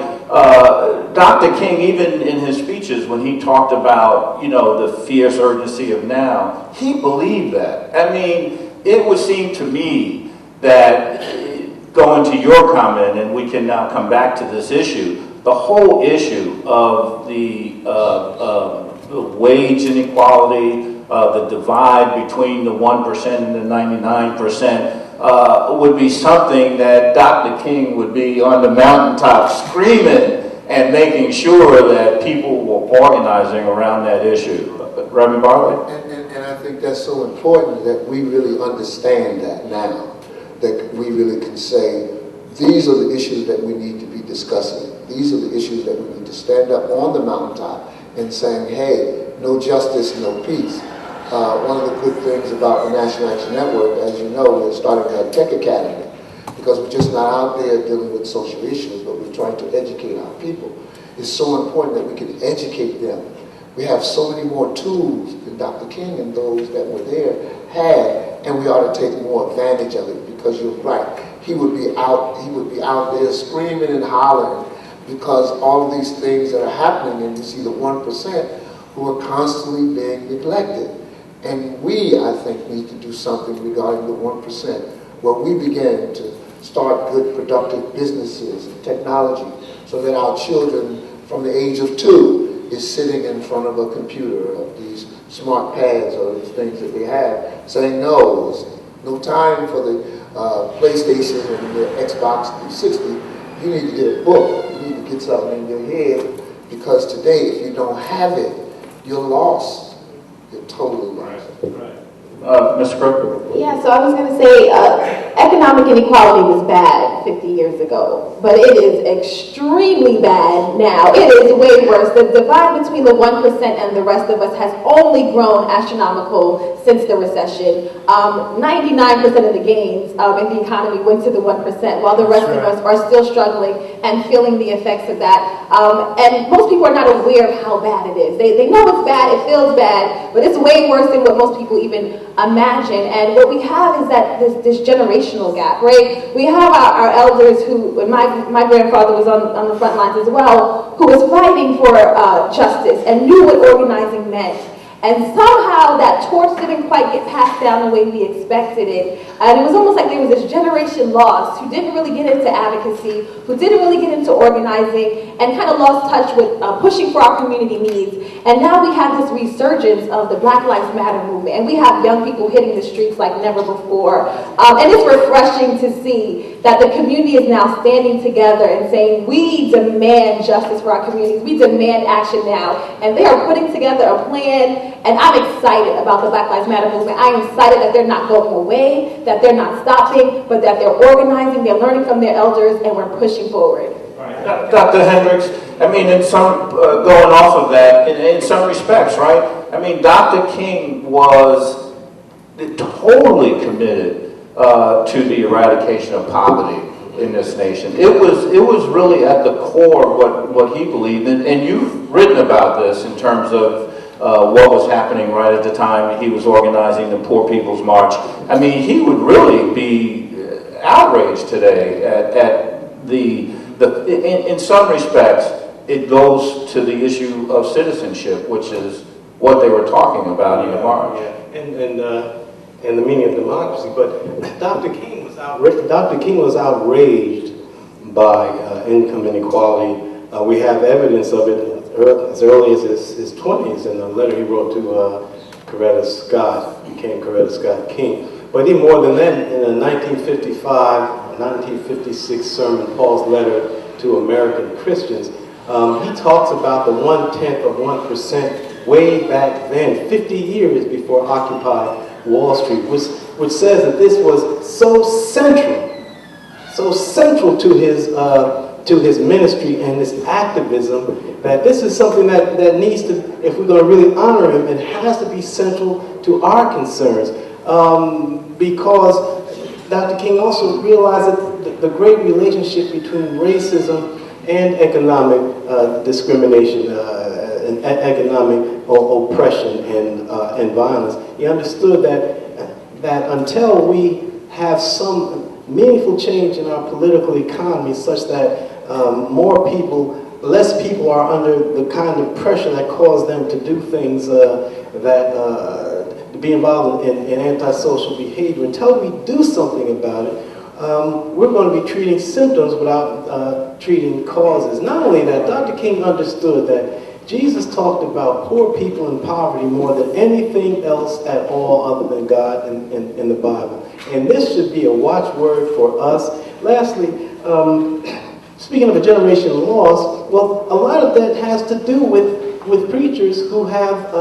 Dr. King, even in his speeches, when he talked about, the fierce urgency of now, he believed that. I mean, it would seem to me that, going to your comment, and we can now come back to this issue, the whole issue of the wage inequality, the divide between the 1% and the 99% would be something that Dr. King would be on the mountaintop screaming and making sure that people were organizing around that issue. Reverend Bartley? And I think that's so important that we really understand that now, that we really can say, these are the issues that we need to be discussing. These are the issues that we need to stand up on the mountaintop and saying, hey, no justice, no peace. One of the good things about the National Action Network, as you know, we're starting a tech academy, because we're just not out there dealing with social issues, but we're trying to educate our people. It's so important that we can educate them. We have so many more tools than Dr. King and those that were there had, and we ought to take more advantage of it, because you're right. He would be out there screaming and hollering, because all of these things that are happening, and you see the 1% who are constantly being neglected. And we, I think, need to do something regarding the 1%, where we begin to start good, productive businesses and technology, so that our children from the age of 2 is sitting in front of a computer, of these smart pads or these things that they have, saying no, there's no time for the PlayStation and the Xbox 360. You need to get a book. You need to get something in your head, because today, if you don't have it, you're lost. You're totally lost. Right. Ms. Crooker? Yeah, so I was going to say economic inequality was bad 50 years ago, but it is extremely bad now. It is way worse. The divide between the 1% and the rest of us has only grown astronomical since the recession. 99% of the gains in the economy went to the 1%, while the rest of us are still struggling and feeling the effects of that. And most people are not aware of how bad it is. They know it's bad, it feels bad, but it's way worse than what most people even imagine. And what we have is that this generational gap, right? We have our elders who, and my grandfather was on the front lines as well, who was fighting for justice and knew what organizing meant. And somehow that torch didn't quite get passed down the way we expected it. And it was almost like there was this generation lost who didn't really get into advocacy, who didn't really get into organizing, and kind of lost touch with pushing for our community needs. And now we have this resurgence of the Black Lives Matter movement. And we have young people hitting the streets like never before. And it's refreshing to see that the community is now standing together and saying, we demand justice for our communities. We demand action now. And they are putting together a plan. And I'm excited about the Black Lives Matter movement. I am excited that they're not going away, that they're not stopping, but that they're organizing, they're learning from their elders, and we're pushing forward. Right. Dr. Hendricks, I mean, in some, going off of that, in some respects, right? I mean, Dr. King was totally committed to the eradication of poverty in this nation. It was really at the core of what he believed in, and you've written about this in terms of what was happening right at the time he was organizing the Poor People's March. I mean, he would really be outraged today at in some respects, it goes to the issue of citizenship, which is what they were talking about in the march. Yeah. And the meaning of democracy. But Dr. King was outraged. Dr. King was outraged by income inequality. We have evidence of it as early as his 20s in a letter he wrote to Coretta Scott, became Coretta Scott King. But even more than that, in a 1956 sermon, Paul's letter to American Christians, he talks about the 0.1% way back then, 50 years before Occupy Wall Street, which says that this was so central to his ministry and his activism, that this is something that needs to, if we're going to really honor him, it has to be central to our concerns. Because Dr. King also realized that the great relationship between racism and economic discrimination, and economic oppression and violence. He understood that until we have some meaningful change in our political economy such that less people are under the kind of pressure that cause them to do things to be involved in antisocial behavior. Until we do something about it, we're going to be treating symptoms without treating causes. Not only that, Dr. King understood that Jesus talked about poor people and poverty more than anything else at all other than God in the Bible. And this should be a watchword for us. Lastly, speaking of a generation lost, well, a lot of that has to do with preachers who have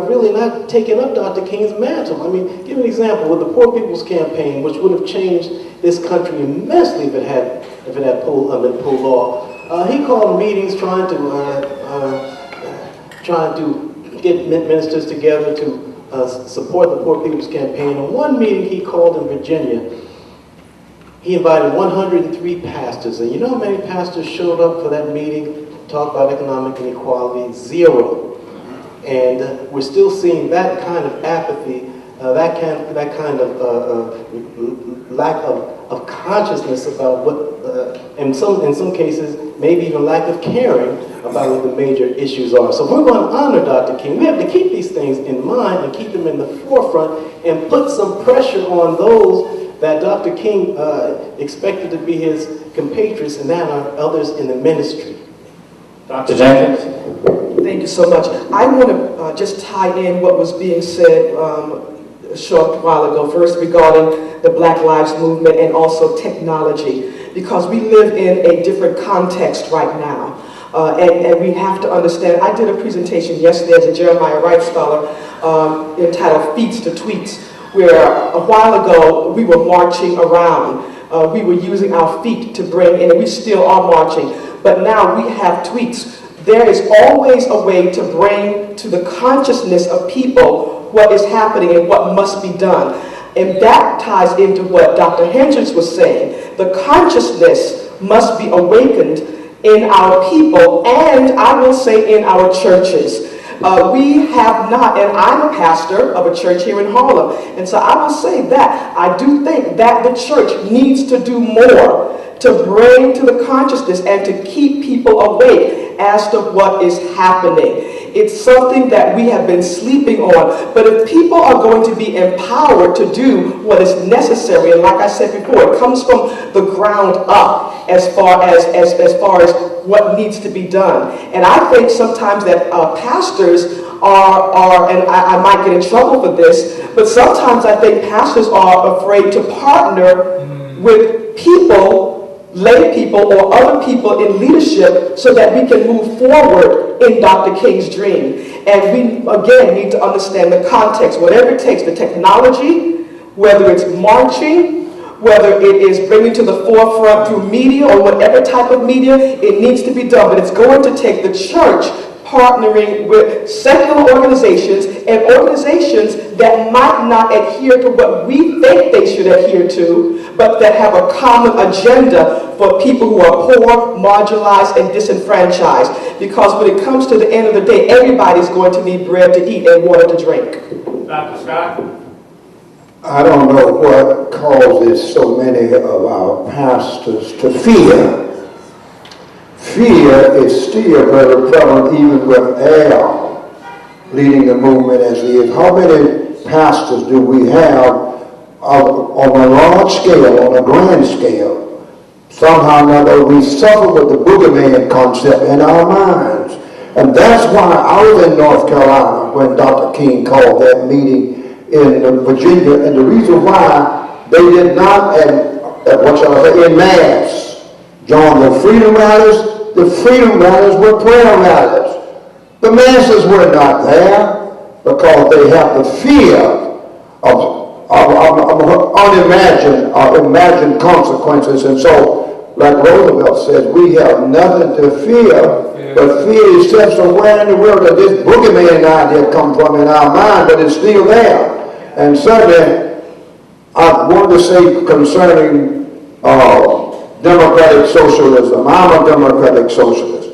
really not taken up Dr. King's mantle. I mean, give an example with the Poor People's Campaign, which would have changed this country immensely if it had been pulled off. He called meetings trying to get ministers together to support the Poor People's Campaign. In one meeting he called in Virginia, he invited 103 pastors. And you know how many pastors showed up for that meeting to talk about economic inequality? 0. And we're still seeing that kind of apathy, that kind of lack of consciousness about what, in some cases, maybe even lack of caring about what the major issues are. So if we're going to honor Dr. King, we have to keep these things in mind and keep them in the forefront and put some pressure on those that Dr. King expected to be his compatriots, and that are others in the ministry. Dr. Jenkins? Thank you so much. I want to just tie in what was being said a short while ago, first regarding the Black Lives Movement and also technology, because we live in a different context right now. And we have to understand, I did a presentation yesterday as a Jeremiah Wright scholar entitled Feats to Tweets, where a while ago we were marching around. We were using our feet to bring in, and we still are marching. But now we have tweets. There is always a way to bring to the consciousness of people what is happening and what must be done. And that ties into what Dr. Hendricks was saying. The consciousness must be awakened in our people, and I will say in our churches. We have not, and I'm a pastor of a church here in Harlem, and so I will say that I do think that the church needs to do more to bring to the consciousness and to keep people awake as to what is happening. It's something that we have been sleeping on, but if people are going to be empowered to do what is necessary, and like I said before, it comes from the ground up as far as what needs to be done. And I think sometimes that pastors are, and I might get in trouble for this, but sometimes I think pastors are afraid to partner with people, lay people or other people in leadership so that we can move forward in Dr. King's dream. And we, again, need to understand the context, whatever it takes, the technology, whether it's marching, whether it is bringing to the forefront through media or whatever type of media, it needs to be done. But it's going to take the church partnering with secular organizations and organizations that might not adhere to what we think they should adhere to, but that have a common agenda for people who are poor, marginalized, and disenfranchised. Because when it comes to the end of the day, everybody's going to need bread to eat and water to drink. Dr. Scott? I don't know what causes so many of our pastors to fear. Fear is still very prevalent even with Al leading the movement as he is. How many pastors do we have on a large scale, on a grand scale? Somehow or another we suffer with the boogeyman concept in our minds. And that's why I was in North Carolina when Dr. King called that meeting in Virginia, and the reason why they did not, en masse, join the freedom rallies. The freedom rallies were prayer rallies. The masses were not there because they have the fear of imagined consequences. And so, like Roosevelt says, we have nothing to fear, but fear itself. So where in the world did this boogeyman idea come from in our mind? But it's still there. And certainly, I wanted to say concerning democratic socialism. I'm a democratic socialist.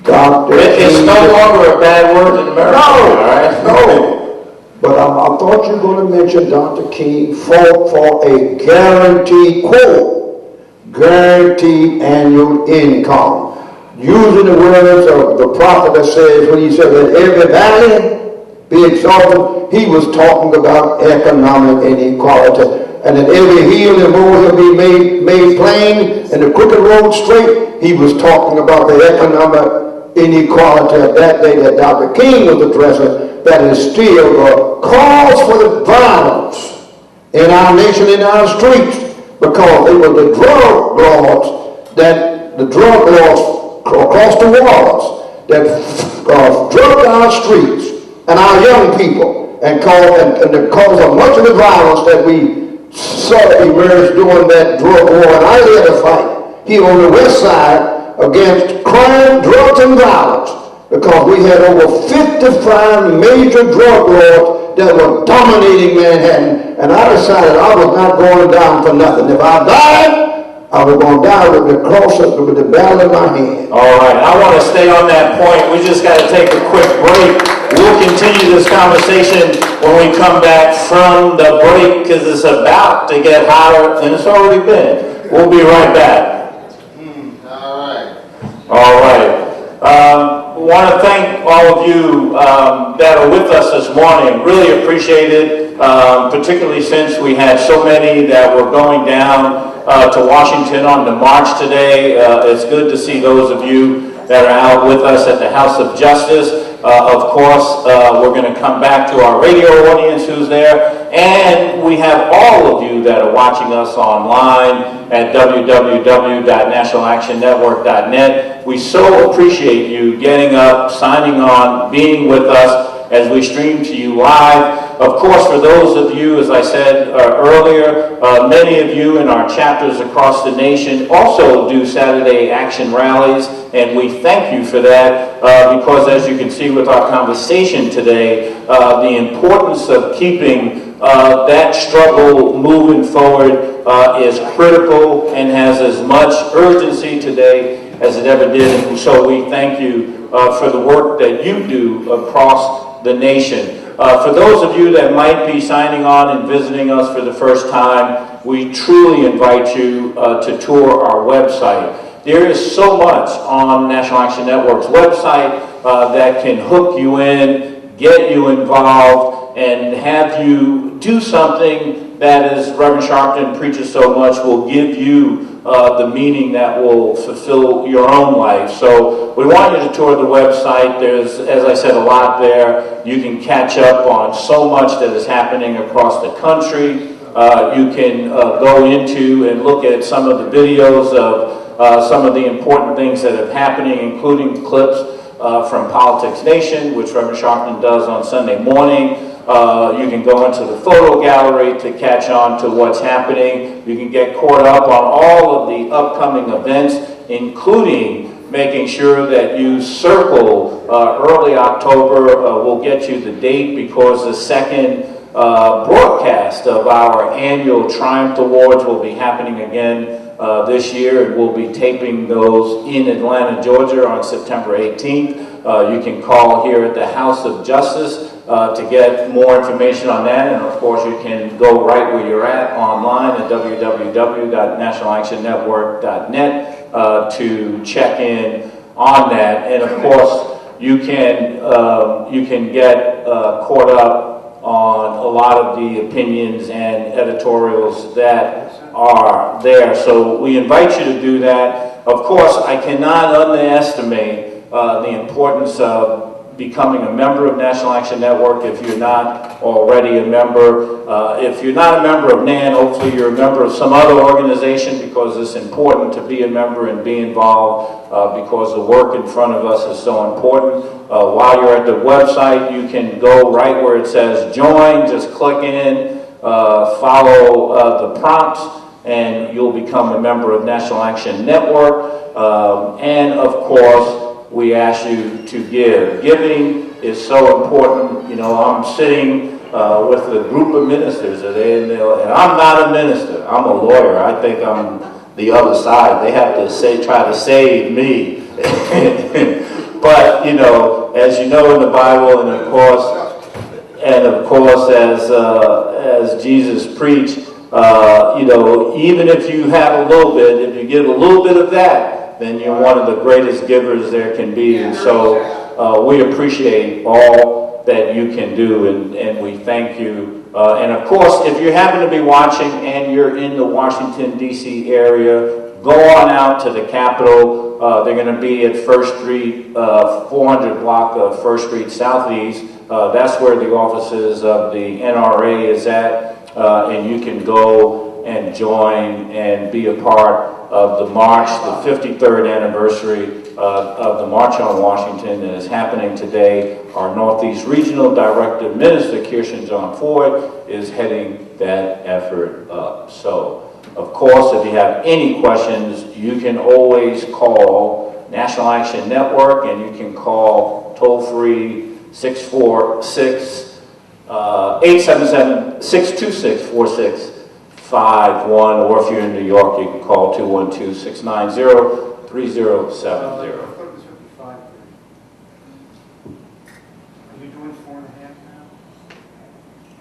It's no longer a bad word in America. No, all right? No. But I thought you were going to mention Dr. King fought for a guaranteed quote, guaranteed annual income. Using the words of the prophet that says, when he said that every valley be exalted, he was talking about economic inequality. And that every hill and molehill be made plain and the crooked road straight. He was talking about the economic inequality of that day that Dr. King was addressing, that is still the cause for the violence in our nation, in our streets, because it was the drug lords across the waters that drugged our streets and our young people and the cause of much of the violence that we saw emerge during that drug war. And I led a fight here on the west side against crime, drugs, and violence, because we had over 55 major drug lords that were dominating Manhattan. And I decided I was not going down for nothing. If I died, I was going to die with the cross, with the battle in my hand. All right, I want to stay on that point. We just got to take a quick break. We'll continue this conversation when we come back from the break, because it's about to get hotter than it's already been. We'll be right back. All right. All right. I want to thank all of you that are with us this morning. Really appreciate it, particularly since we had so many that were going down to Washington on the march today. It's good to see those of you that are out with us at the House of Justice. Of course, we're going to come back to our radio audience who's there, and we have all of you that are watching us online at www.nationalactionnetwork.net. We so appreciate you getting up, signing on, being with us as we stream to you live. Of course, for those of you, as I said earlier, many of you in our chapters across the nation also do Saturday action rallies, and we thank you for that because, as you can see with our conversation today, the importance of keeping that struggle moving forward is critical and has as much urgency today as it ever did. And so we thank you for the work that you do across the nation. For those of you that might be signing on and visiting us for the first time, we truly invite you to tour our website. There is so much on National Action Network's website that can hook you in, get you involved, and have you do something that, as Reverend Sharpton preaches so much, will give you the meaning that will fulfill your own life. So we want you to tour the website. There's, as I said, a lot there. You can catch up on so much that is happening across the country. You can go into and look at some of the videos of some of the important things that are happening, including clips from Politics Nation, which Reverend Sharpton does on Sunday morning. You can go into the photo gallery to catch on to what's happening. You can get caught up on all of the upcoming events, including making sure that you circle early October. We'll get you the date because the second broadcast of our annual Triumph Awards will be happening again this year, and we'll be taping those in Atlanta, Georgia on September 18th. You can call here at the House of Justice to get more information on that, and of course you can go right where you're at online at www.nationalactionnetwork.net to check in on that. And of course you can get caught up on a lot of the opinions and editorials that are there. So we invite you to do that. Of course, I cannot underestimate the importance of becoming a member of National Action Network if you're not already a member. If you're not a member of NAN, hopefully you're a member of some other organization, because it's important to be a member and be involved because the work in front of us is so important. While you're at the website, you can go right where it says join, just click in, follow the prompts, and you'll become a member of National Action Network. And of course, we ask you to give. Giving is so important. You know, I'm sitting with a group of ministers today, and I'm not a minister. I'm a lawyer. I think I'm the other side. They have to try to save me. But you know, as you know in the Bible, and of course, as Jesus preached, you know, even if you have a little bit, if you give a little bit of that, then you're one of the greatest givers there can be. And so we appreciate all that you can do, and we thank you. And of course, if you happen to be watching and you're in the Washington, D.C. area, go on out to the Capitol. They're going to be at First Street, 400 block of First Street Southeast. That's where the offices of the NRA is at. And you can go and join and be a part of the march, the 53rd anniversary of the March on Washington that is happening today. Our Northeast Regional Director, Minister Kirsten John Ford, is heading that effort up. So, of course, if you have any questions, you can always call National Action Network, and you can call toll-free 877-626-4651, or if you're in New York, you can call 212-690-3070. Are you doing 4.5 now?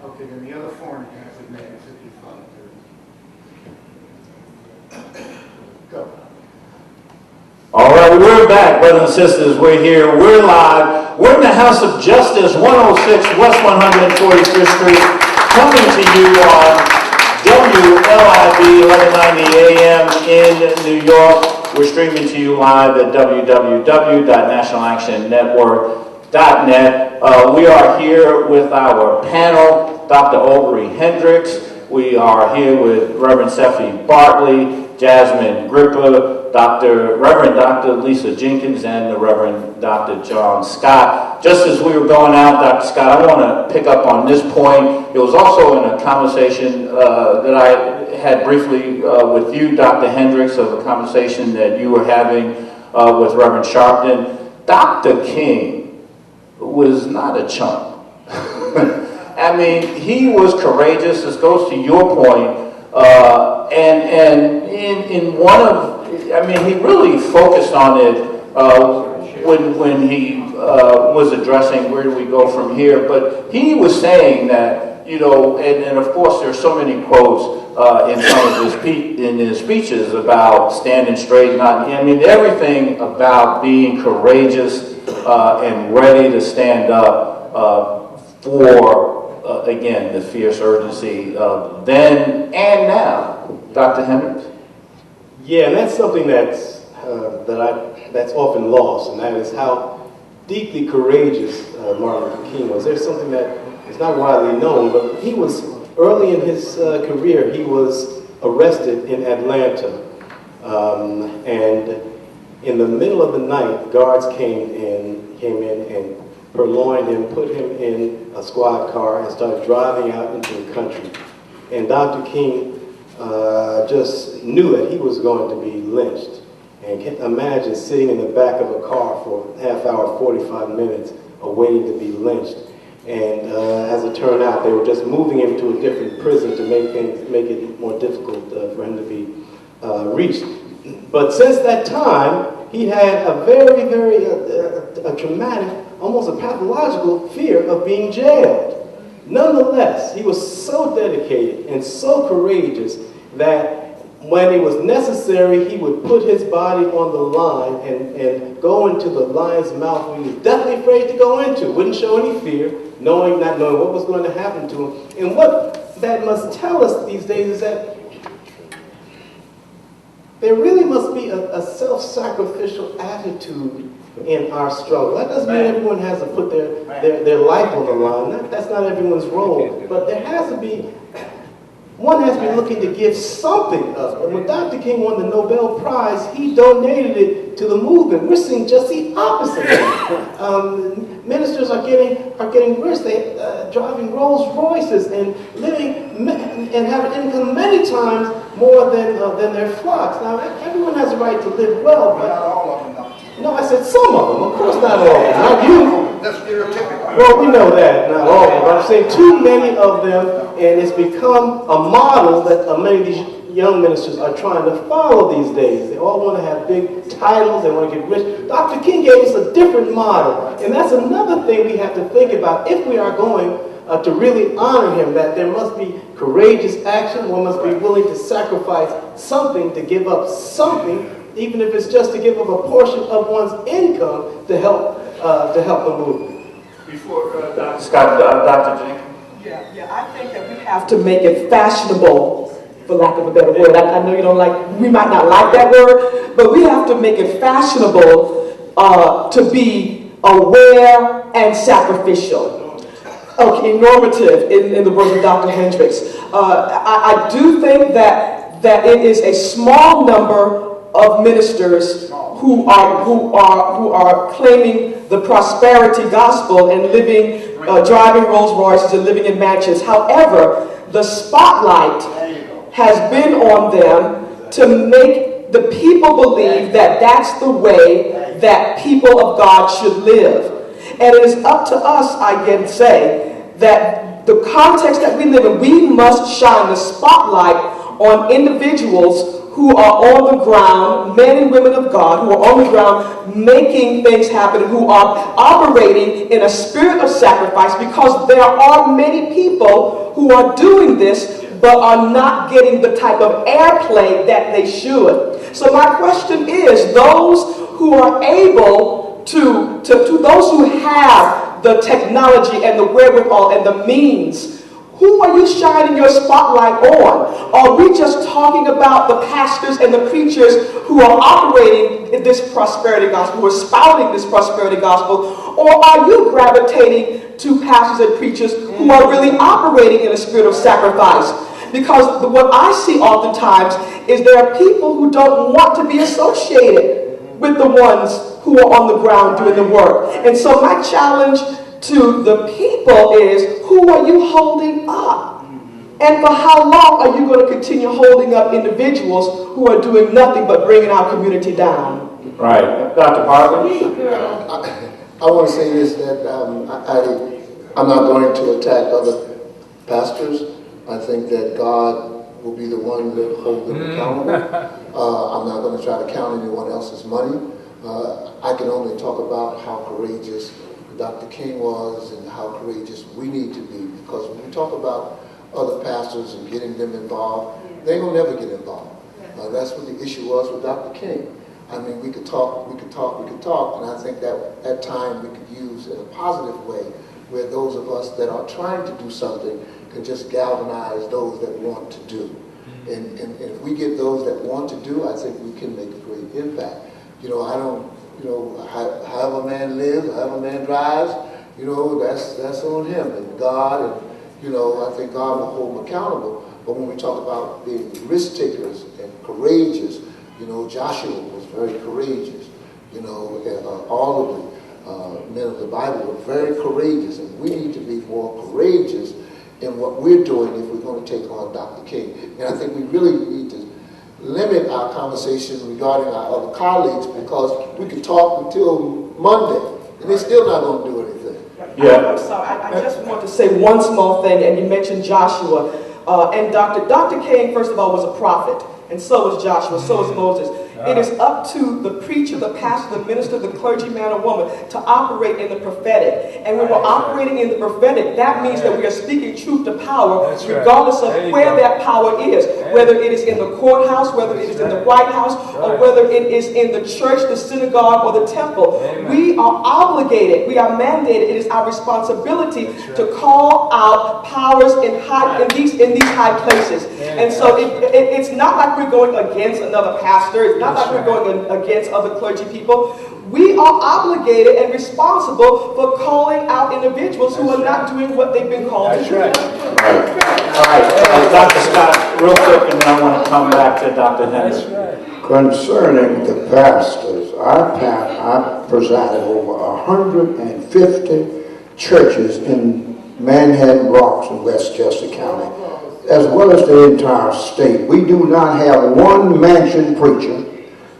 Okay, then the other 4.5 would make it 55. Go. All right, we're back, brothers and sisters. We're here. We're live. We're in the House of Justice, 106 West 145th Street, coming to you on WLIB 1190 AM in New York. We're streaming to you live at www.nationalactionnetwork.net. We are here with our panel, Dr. Aubrey Hendricks. We are here with Reverend Seffi Bartley, Jasmine Gripper, Reverend Dr. Lisa Jenkins, and the Reverend Dr. John Scott. Just as we were going out, Dr. Scott, I want to pick up on this point. It was also in a conversation that I had briefly with you, Dr. Hendricks, of a conversation that you were having with Reverend Sharpton. Dr. King was not a chump. I mean, he was courageous. This goes to your point. And in one of, I mean, he really focused on it when he was addressing where do we go from here. But he was saying that, you know, and of course there's so many quotes in some of his speeches about standing straight. I mean, everything about being courageous and ready to stand up for. Again, the fierce urgency then and now. Dr. Hendricks? Yeah, and that's something that's often lost, and that is how deeply courageous Martin Luther King was. There's something that is not widely known, but he was, early in his career, he was arrested in Atlanta. And in the middle of the night, guards came in and purloined him, put him in a squad car, and started driving out into the country. And Dr. King just knew that he was going to be lynched. And can imagine sitting in the back of a car for a half hour, 45 minutes, waiting to be lynched. And as it turned out, they were just moving him to a different prison to make it more difficult for him to be reached. But since that time, he had a very, very a traumatic, almost a pathological fear of being jailed. Nonetheless, he was so dedicated and so courageous that when it was necessary, he would put his body on the line and go into the lion's mouth where he was deathly afraid to go into. Wouldn't show any fear, not knowing what was going to happen to him. And what that must tell us these days is that there really must be a self-sacrificial attitude in our struggle. That doesn't mean everyone has to put their life on the line. That's not everyone's role. But there has to be, one has to be looking to give something up. And when Dr. King won the Nobel Prize, he donated it to the movement. We're seeing just the opposite. Ministers are getting rich. They driving Rolls Royces and living and have an income many times more than their flocks. Now, everyone has a right to live well, but Not all of them, though. no, I said some of them. Of course, not all of them. Not you. That's stereotypical. Well, we know that, not all of them. But I'm saying too many of them, and it's become a model that many of these young ministers are trying to follow these days. They all want to have big titles. They want to get rich. Dr. King gave us a different model. And that's another thing we have to think about if we are going to really honor him, that there must be courageous action. One must be willing to sacrifice something, to give up something, even if it's just to give up a portion of one's income to help the movement. Before Dr. Scott, Dr. Jenkins? Yeah, I think that we have to make it fashionable, for lack of a better word. I know you don't like, we might not like that word, but we have to make it fashionable to be aware and sacrificial. Okay, normative, in the words of Dr. Hendricks. I do think that it is a small number of ministers who are claiming the prosperity gospel and living, driving Rolls Royces and living in mansions. However, the spotlight has been on them to make the people believe that that's the way that people of God should live. And it is up to us, I can say, that the context that we live in, we must shine the spotlight on individuals who are on the ground, men and women of God, who are on the ground making things happen, who are operating in a spirit of sacrifice, because there are many people who are doing this but are not getting the type of airplay that they should. So my question is, those who are able to those who have the technology and the wherewithal and the means, Who are you shining your spotlight on? Are we just talking about the pastors and the preachers who are operating in this prosperity gospel, who are spouting this prosperity gospel? Or are you gravitating to pastors and preachers who are really operating in a spirit of sacrifice? Because what I see oftentimes is there are people who don't want to be associated with the ones who are on the ground doing the work. And so my challenge to the people is, who are you holding up? And for how long are you going to continue holding up individuals who are doing nothing but bringing our community down? Right. Dr. Parker? I want to say this, that I'm not going to attack other pastors. I think that God will be the one that holds them accountable. I'm not going to try to count anyone else's money. I can only talk about how courageous Dr. King was and how courageous we need to be, because when we talk about other pastors and getting them involved, they will never get involved. That's what the issue was with Dr. King. I mean, we could talk, and I think that at time we could use in a positive way where those of us that are trying to do something can just galvanize those that want to do. And if we get those that want to do, I think we can make a great impact. However a man lives, however a man drives, that's on him and God, and I think God will hold him accountable. But when we talk about being risk takers and courageous, Joshua was very courageous. All of the men of the Bible were very courageous, and we need to be more courageous in what we're doing if we're going to take on Dr. King. And I think we really need to limit our conversation regarding our other colleagues, because we could talk until Monday, and they're still not going to do anything. Yeah. I'm sorry. I just want to say one small thing, and you mentioned Joshua. And Dr. King, first of all, was a prophet, and so was Joshua, so was Moses. It is up to the preacher, the pastor, the minister, the clergy man or woman to operate in the prophetic. And when we're operating in the prophetic, that means that we are speaking truth to power, regardless of where that power is. Whether it is in the courthouse, whether it is in the White House, or whether it is in the church, the synagogue, or the temple. We are obligated, we are mandated, it is our responsibility to call out powers in these high places. And so it's not like we're going against another pastor. It's not like we're going against other clergy people. We are obligated and responsible for calling out individuals who are not doing what they've been called to do. Right. All right. Dr. Scott, real quick, and then I want to come back to Dr. Hendricks. Concerning the pastors, I presided over 150 churches in Manhattan, Bronx, and Westchester County, as well as the entire state. We do not have one mansion preacher.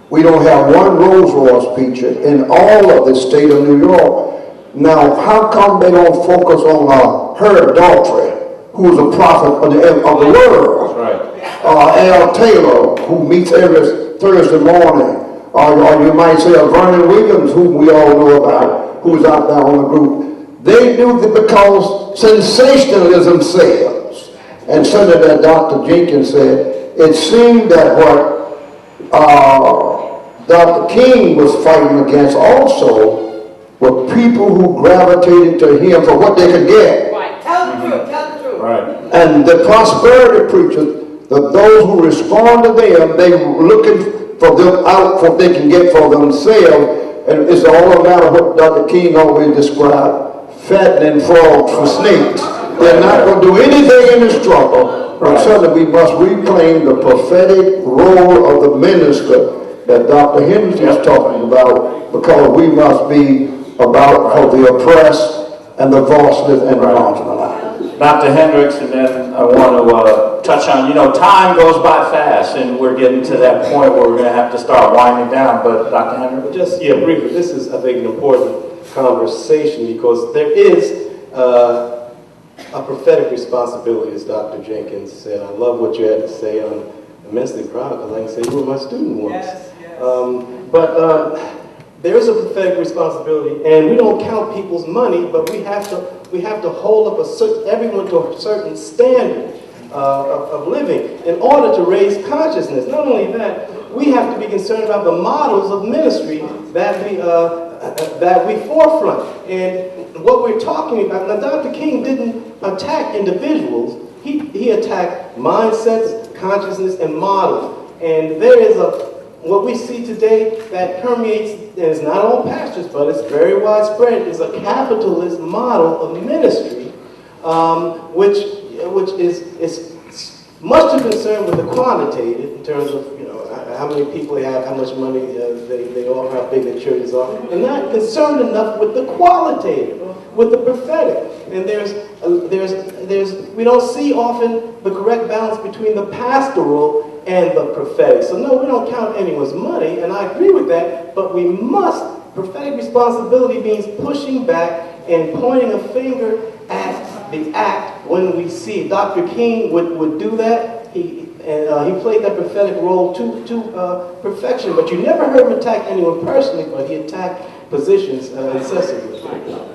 We don't have one Rolls Royce preacher in all of the state of New York. Now, how come they don't focus on Herb Daltrey, who is a prophet of the world? Right. Al Taylor, who meets every Thursday morning. Or you might say Vernon Williams, whom we all know about, who is out there on the group. They do it because sensationalism sells. And something that Dr. Jenkins said, it seemed that what Dr. King was fighting against also were people who gravitated to him for what they could get. Right. Tell the truth. Tell the truth. Right. And the prosperity preachers, those who respond to them, they looking for them out for what they can get for themselves. And it's all a matter of what Dr. King always described, fattening frogs for snakes. They're not going to do anything in the struggle. But certainly we must reclaim the prophetic role of the minister that Dr. Hendricks is talking about, because we must be about for the oppressed and the voiceless and the marginalized. Dr. Hendricks, and then I want to touch on, time goes by fast, and we're getting to that point where we're going to have to start winding down, but Dr. Hendricks? Briefly, this is, I think, an important conversation, because there is a prophetic responsibility, as Dr. Jenkins said. I love what you had to say. I'm immensely proud, because I can say you were my student once. Yes. But there is a prophetic responsibility, and we don't count people's money, but we have to hold up everyone to a certain standard of living in order to raise consciousness. Not only that, we have to be concerned about the models of ministry that we forefront. And what we're talking about, now Dr. King didn't attack individuals. He attacked mindsets, consciousness, and models. And there is what we see today that permeates, and it's not all pastors, but it's very widespread, is a capitalist model of ministry, which is much too concerned with the quantitative in terms of how many people they have, how much money they offer, how big their churches are, and not concerned enough with the qualitative, with the prophetic. And we don't see often the correct balance between the pastoral and the prophetic. So no, we don't count anyone's money, and I agree with that, but we must. Prophetic responsibility means pushing back and pointing a finger at the act when we see it. Dr. King would do that. He played that prophetic role to perfection, but you never heard him attack anyone personally, but he attacked positions incessantly.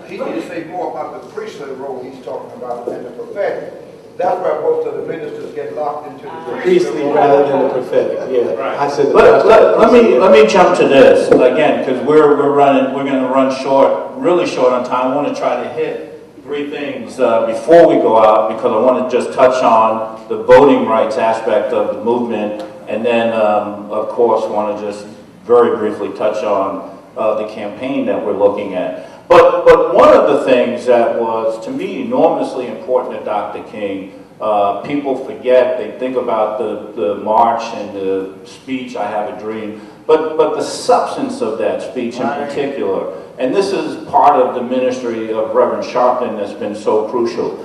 He need to say more about the priesthood role he's talking about than the prophetic. That's where most of the ministers get locked into the priestly rather than the prophetic. Yeah, right. I said. Let me jump to this again because we're going to run short, really short on time. I want to try to hit three things before we go out because I want to just touch on the voting rights aspect of the movement, and then of course want to just very briefly touch on the campaign that we're looking at. But one of the things that was, to me, enormously important to Dr. King, people forget, they think about the march and the speech, I Have a Dream, but the substance of that speech in particular, and this is part of the ministry of Reverend Sharpton that's been so crucial.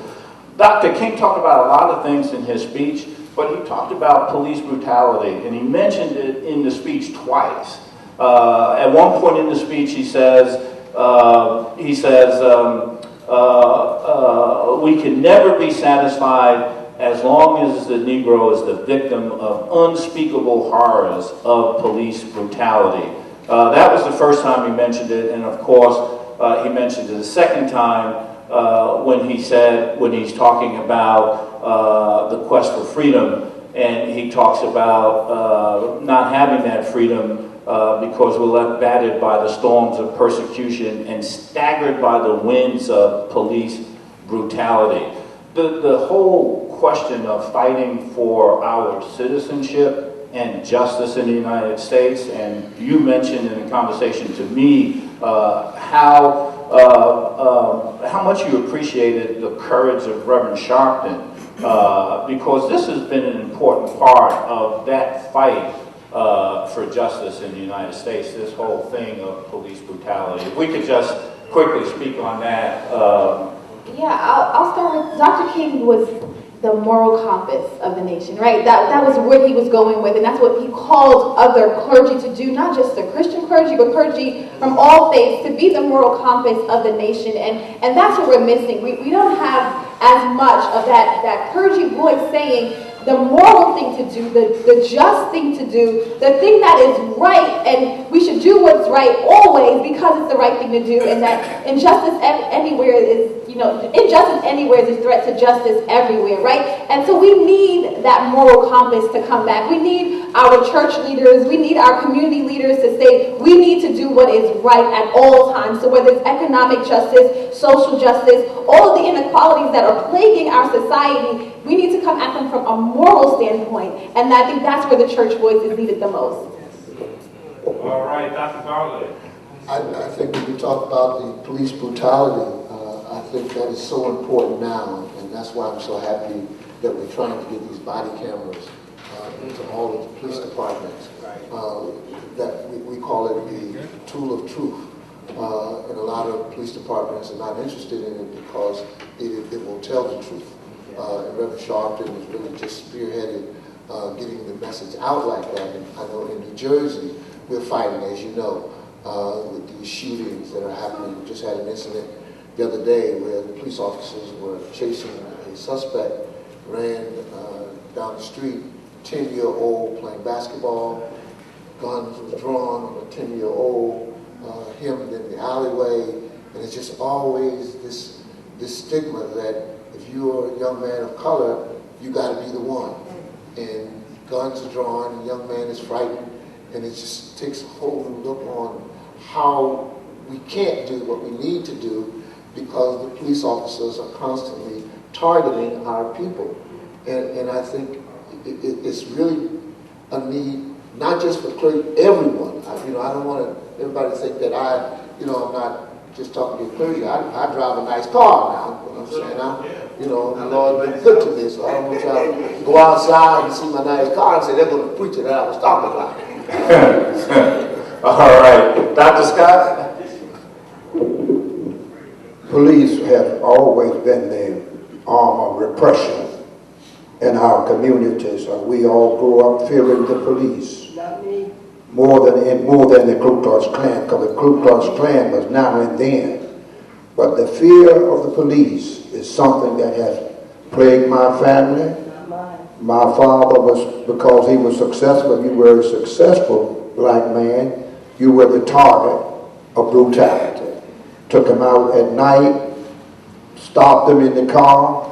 Dr. King talked about a lot of things in his speech, but he talked about police brutality, and he mentioned it in the speech twice. At one point in the speech, he says, we can never be satisfied as long as the Negro is the victim of unspeakable horrors of police brutality. That was the first time he mentioned it, and of course, he mentioned it the second time when he's talking about the quest for freedom, and he talks about not having that freedom because we're left battered by the storms of persecution and staggered by the winds of police brutality. The whole question of fighting for our citizenship and justice in the United States, and you mentioned in the conversation to me how much you appreciated the courage of Reverend Sharpton, because this has been an important part of that fight for justice in the United States, this whole thing of police brutality. If we could just quickly speak on that. I'll start with Dr. King was the moral compass of the nation, right? That was where he was going with, and that's what he called other clergy to do, not just the Christian clergy, but clergy from all faiths, to be the moral compass of the nation, and that's what we're missing. We don't have as much of that clergy voice saying the moral thing to do, the just thing to do, the thing that is right, and we should do what's right always because it's the right thing to do, and that injustice anywhere is, injustice anywhere is a threat to justice everywhere, right? And so we need that moral compass to come back. We need our church leaders, we need our community leaders to say we need to do what is right at all times. So whether it's economic justice, social justice, all of the inequalities that are plaguing our society, we need to come at them from a moral standpoint, and I think that's where the church voice is needed the most. All right, Dr. Garland. I think when you talk about the police brutality, I think that is so important now, and that's why I'm so happy that we're trying to get these body cameras into all of the police departments. That we call it the tool of truth. And a lot of police departments are not interested in it because it will tell the truth. And Reverend Sharpton has really just spearheaded getting the message out like that. And I know in New Jersey, we're fighting, as you know, with these shootings that are happening. We just had an incident the other day where the police officers were chasing a suspect, ran down the street, 10-year-old playing basketball, guns was drawn on a 10-year-old, him in the alleyway, and it's just always this stigma that if you're a young man of color, you got to be the one. And guns are drawn, and the young man is frightened, and it just takes a whole new look on how we can't do what we need to do because the police officers are constantly targeting our people. And I think it's really a need, not just for clergy, everyone. I don't want everybody to think that I'm not just talking to clergy. I drive a nice car now. You know what I'm saying? The Lord been good to me, so I don't want y'all to go outside and see my nice car and say they're going to preach it that I was talking about. All right. Dr. Scott? Police have always been the arm of repression in our communities. We all grew up fearing the police. Not me. More than the Ku Klux Klan, because the Ku Klux Klan was now and then. But the fear of the police is something that has plagued my family. My father was, because he was successful, you were a successful black man, you were the target of brutality. Took him out at night, stopped him in the car,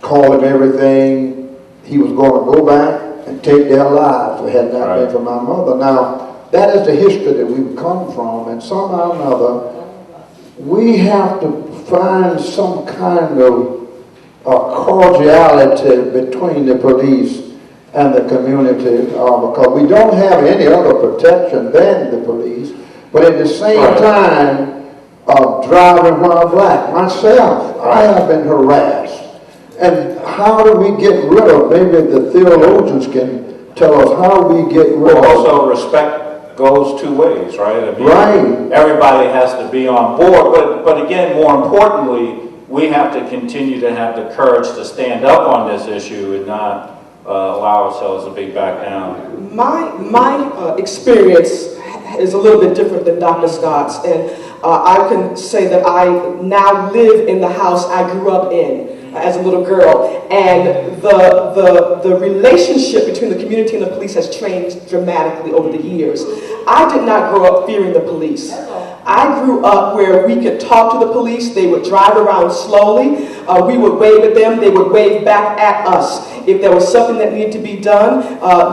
called him everything. He was going to go back and take their lives if it had not been for my mother. Now, that is the history that we've come from, and somehow or another, we have to find some kind of cordiality between the police and the community, because we don't have any other protection than the police, but at the same time, driving while black. Myself, I have been harassed. And how do we get rid of, maybe the theologians can tell us how we get rid of. Also, respect goes two ways, right? I mean, right. Everybody has to be on board, but again, more importantly, we have to continue to have the courage to stand up on this issue and not allow ourselves to be back down. My experience is a little bit different than Dr. Scott's, and I can say that I now live in the house I grew up in as a little girl, and the relationship between the community and the police has changed dramatically over the years. I did not grow up fearing the police. I grew up where we could talk to the police. They would drive around slowly. We would wave at them. They would wave back at us. If there was something that needed to be done,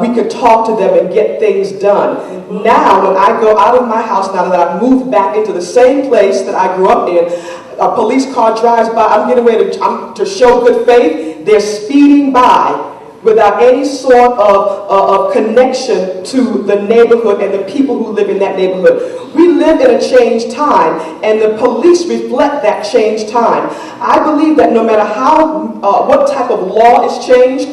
we could talk to them and get things done. Now, when I go out of my house, now that I've moved back into the same place that I grew up in, a police car drives by, I'm getting ready to show good faith. They're speeding by without any sort of connection to the neighborhood and the people who live in that neighborhood. We live in a changed time, and the police reflect that changed time. I believe that no matter what type of law is changed,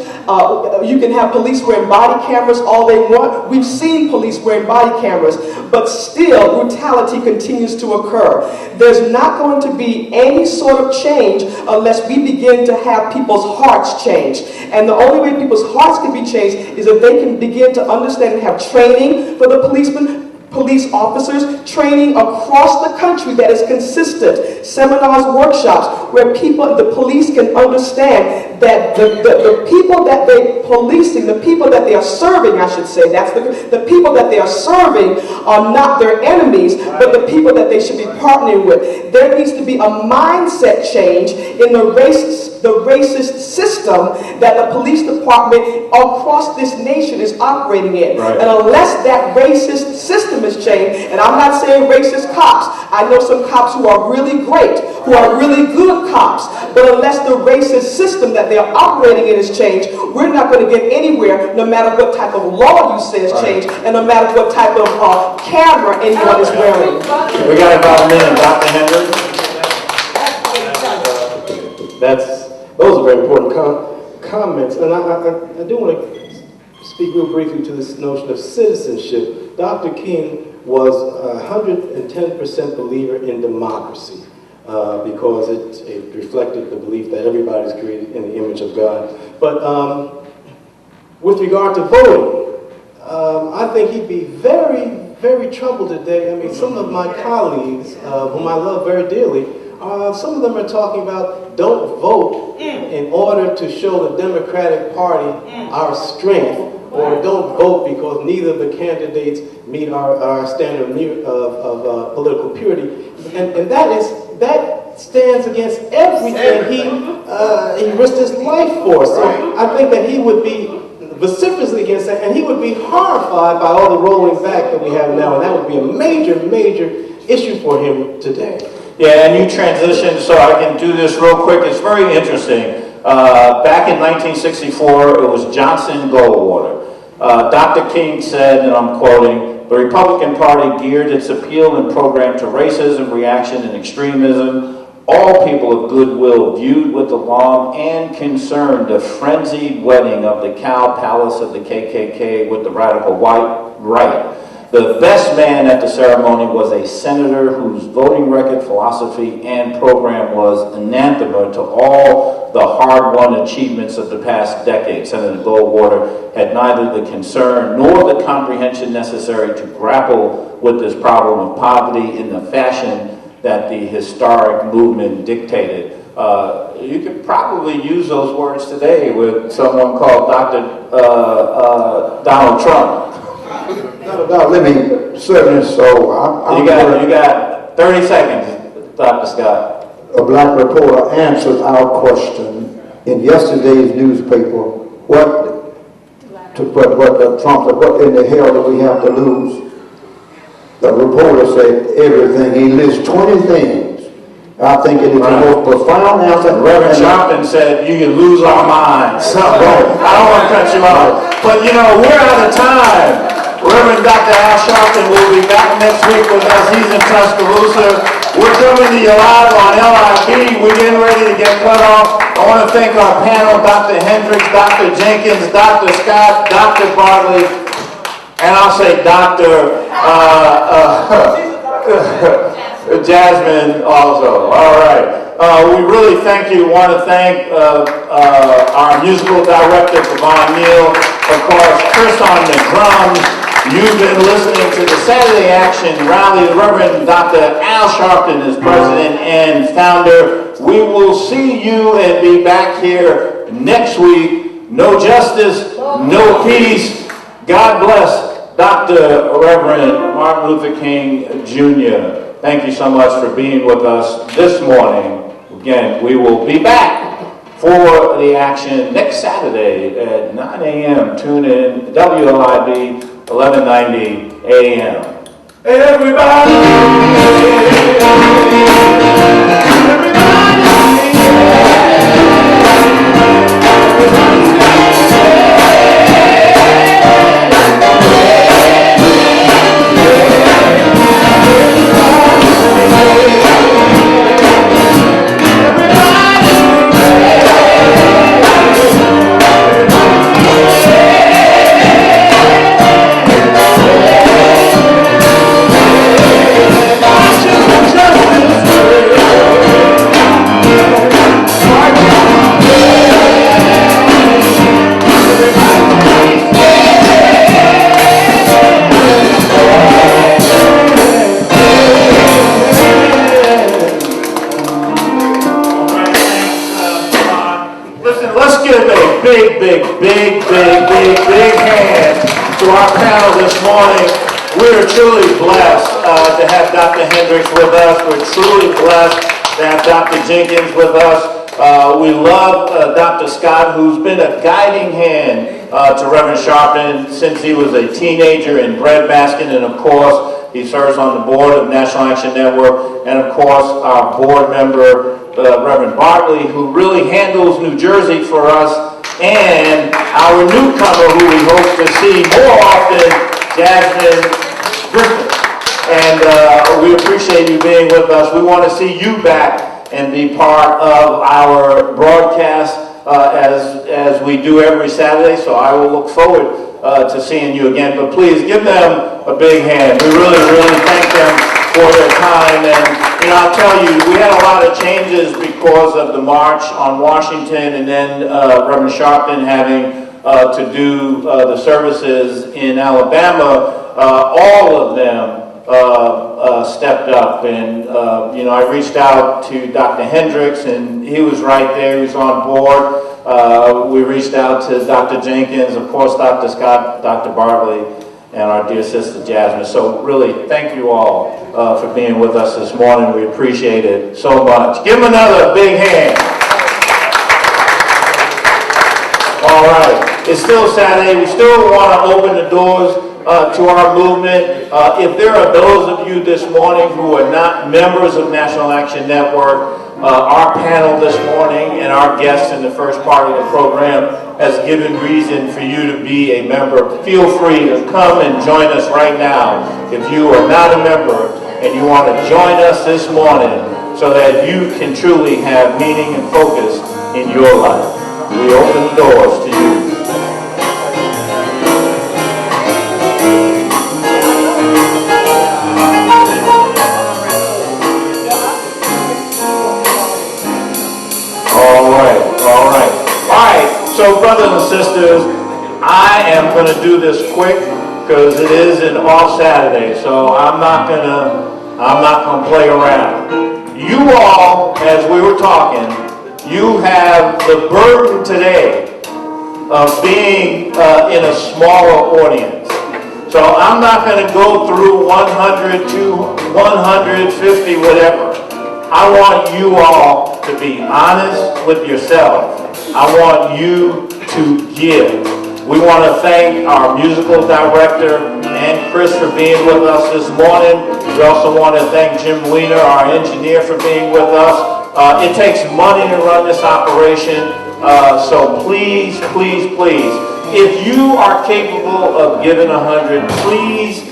you can have police wearing body cameras all they want. We've seen police wearing body cameras, but still brutality continues to occur. There's not going to be any sort of change unless we begin to have people's hearts change. And the only way people's hearts can be changed is if they can begin to understand and have training for the police officers, training across the country that is consistent, seminars, workshops, where the police can understand that the people that they're policing, the people that they are serving, I should say, that's the people that they are serving are not their enemies, but the people that they should be partnering with. There needs to be a mindset change in the racist system that the police department across this nation is operating in. Right. And unless that racist system is changed, and I'm not saying racist cops, I know some cops who are really great, who are really good cops, but unless the racist system that they're operating in is changed, we're not going to get anywhere, no matter what type of law you say is changed, and no matter what type of camera anyone is wearing. We got about a minute, Dr. Hendricks. Those are very important comments, and I do want to speak real briefly to this notion of citizenship. Dr. King was 110% believer in democracy because it reflected the belief that everybody is created in the image of God. But with regard to voting, I think he'd be very, very troubled today. I mean, some of my colleagues, whom I love very dearly, some of them are talking about don't vote in order to show the Democratic Party our strength, or don't vote because neither of the candidates meet our standard of political purity. And that stands against everything he risked his life for. So I think that he would be vociferously against that, and he would be horrified by all the rolling back that we have now, and that would be a major, major issue for him today. Yeah, and you transitioned, so I can do this real quick. It's very interesting. Back in 1964, it was Johnson Goldwater. Dr. King said, and I'm quoting, "The Republican Party geared its appeal and program to racism, reaction, and extremism. All people of goodwill viewed with alarm and concern the frenzied wedding of the Cow Palace of the KKK with the radical white right. The best man at the ceremony was a senator whose voting record, philosophy, and program was anathema to all the hard-won achievements of the past decade. Senator Goldwater had neither the concern nor the comprehension necessary to grapple with this problem of poverty in the fashion that the historic movement dictated." You could probably use those words today with someone called Dr. Donald Trump. No, let me certainly. So you got 30 seconds, Dr. Scott. A black reporter answered our question in yesterday's newspaper. What in the hell do we have to lose? The reporter said everything. He lists 20 things. I think it is the most profound answer. Reverend Sharpton said you can lose our minds. So, I don't want to cut you off, but we're out of time. Reverend Dr. Al Sharpton will be back next week with us. He's in Tuscaloosa. We're coming to you live on LIB. We're getting ready to get cut off. I want to thank our panel, Dr. Hendricks, Dr. Jenkins, Dr. Scott, Dr. Bartley, and I'll say Dr. Jasmine also. All right. We really thank you. Want to thank our musical director, Devon Neal. Of course, Chris on the drums. You've been listening to the Saturday Action Rally. Reverend Dr. Al Sharpton is president and founder. We will see you and be back here next week. No justice, no peace. God bless Dr. Reverend Martin Luther King Jr. Thank you so much for being with us this morning. Again, we will be back for the action next Saturday at 9 a.m. Tune in, WLIB, 1190 a.m. Everybody! Big hand to our panel this morning. We're truly blessed to have Dr. Hendricks with us. We're truly blessed to have Dr. Jenkins with us. We love Dr. Scott, who's been a guiding hand to Reverend Sharpton since he was a teenager in breadbasket, and of course, he serves on the board of National Action Network, and of course, our board member, Reverend Bartley, who really handles New Jersey for us, and our newcomer, who we hope to see more often, Jasmine Griffin. And we appreciate you being with us. We want to see you back and be part of our broadcast as we do every Saturday. So I will look forward to seeing you again. But please give them a big hand. We really, really thank them for their time. And I'll tell you, we had a lot of changes because of the March on Washington, and then Reverend Sharpton having to do the services in Alabama. All of them stepped up, and I reached out to Dr. Hendricks, and he was right there. He was on board. We reached out to Dr. Jenkins, of course, Dr. Scott, Dr. Bartley, and our dear sister Jasmine. So really, thank you all for being with us this morning. We appreciate it so much. Give them another big hand. All right. It's still Saturday. We still want to open the doors to our movement. If there are those of you this morning who are not members of National Action Network, our panel this morning and our guests in the first part of the program has given reason for you to be a member. Feel free to come and join us right now if you are not a member and you want to join us this morning so that you can truly have meaning and focus in your life. We open the doors to you. So brothers and sisters, I am going to do this quick because it is an off Saturday, so I'm not gonna play around. You all, as we were talking, you have the burden today of being in a smaller audience. So I'm not going to go through 100 to 150, whatever. I want you all to be honest with yourself. I want you to give. We want to thank our musical director and Chris for being with us this morning. We also want to thank Jim Weiner, our engineer, for being with us. It takes money to run this operation, so please, please, please, if you are capable of giving 100, please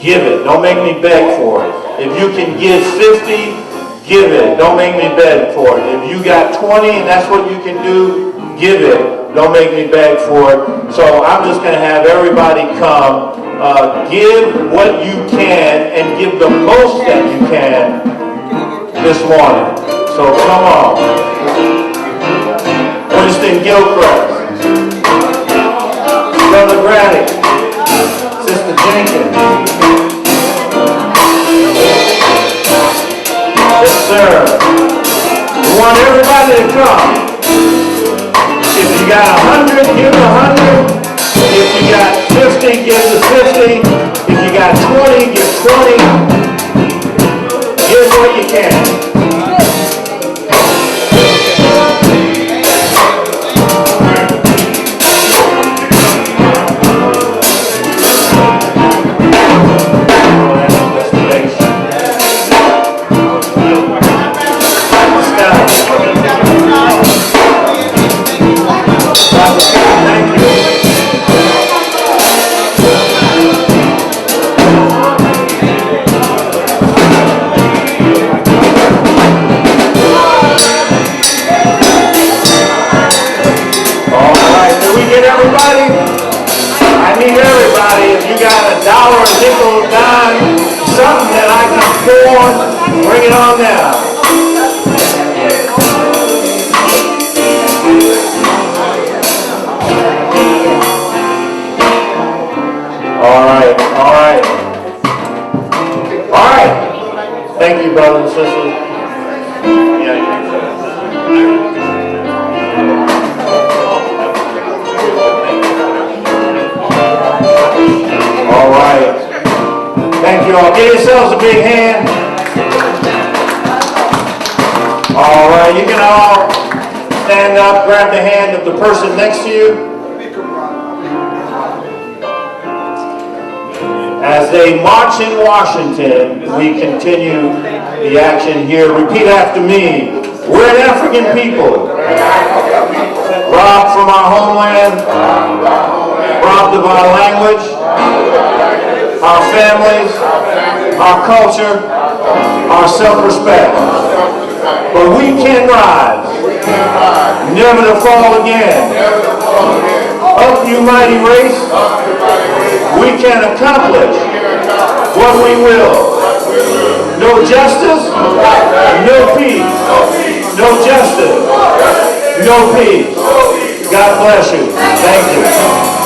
give it. Don't make me beg for it. If you can give 50, give it. Don't make me beg for it. If you got 20 and that's what you can do, give it. Don't make me beg for it. So I'm just going to have everybody come. Give what you can and give the most that you can this morning. So come on. Winston Gilchrist, Brother Grady, Sister Jenkins. Yes, sir. We want everybody to come. If you got 100, give 100. If you got 50, give the 50. If you got 20, give 20. Give what you can. Dollar, a nickel, a dime, something that I can afford, bring it on down. All right. Thank you, brothers and sisters. All right. Thank you all. Give yourselves a big hand. All right. You can all stand up, grab the hand of the person next to you. As they march in Washington, we continue the action here. Repeat after me. We're an African people. Robbed from our homeland. Robbed of our language. Our families, our culture, our self-respect. But we can rise, never to fall again. Up, you mighty race, we can accomplish what we will. No justice, no peace. No justice, no peace. God bless you. Thank you.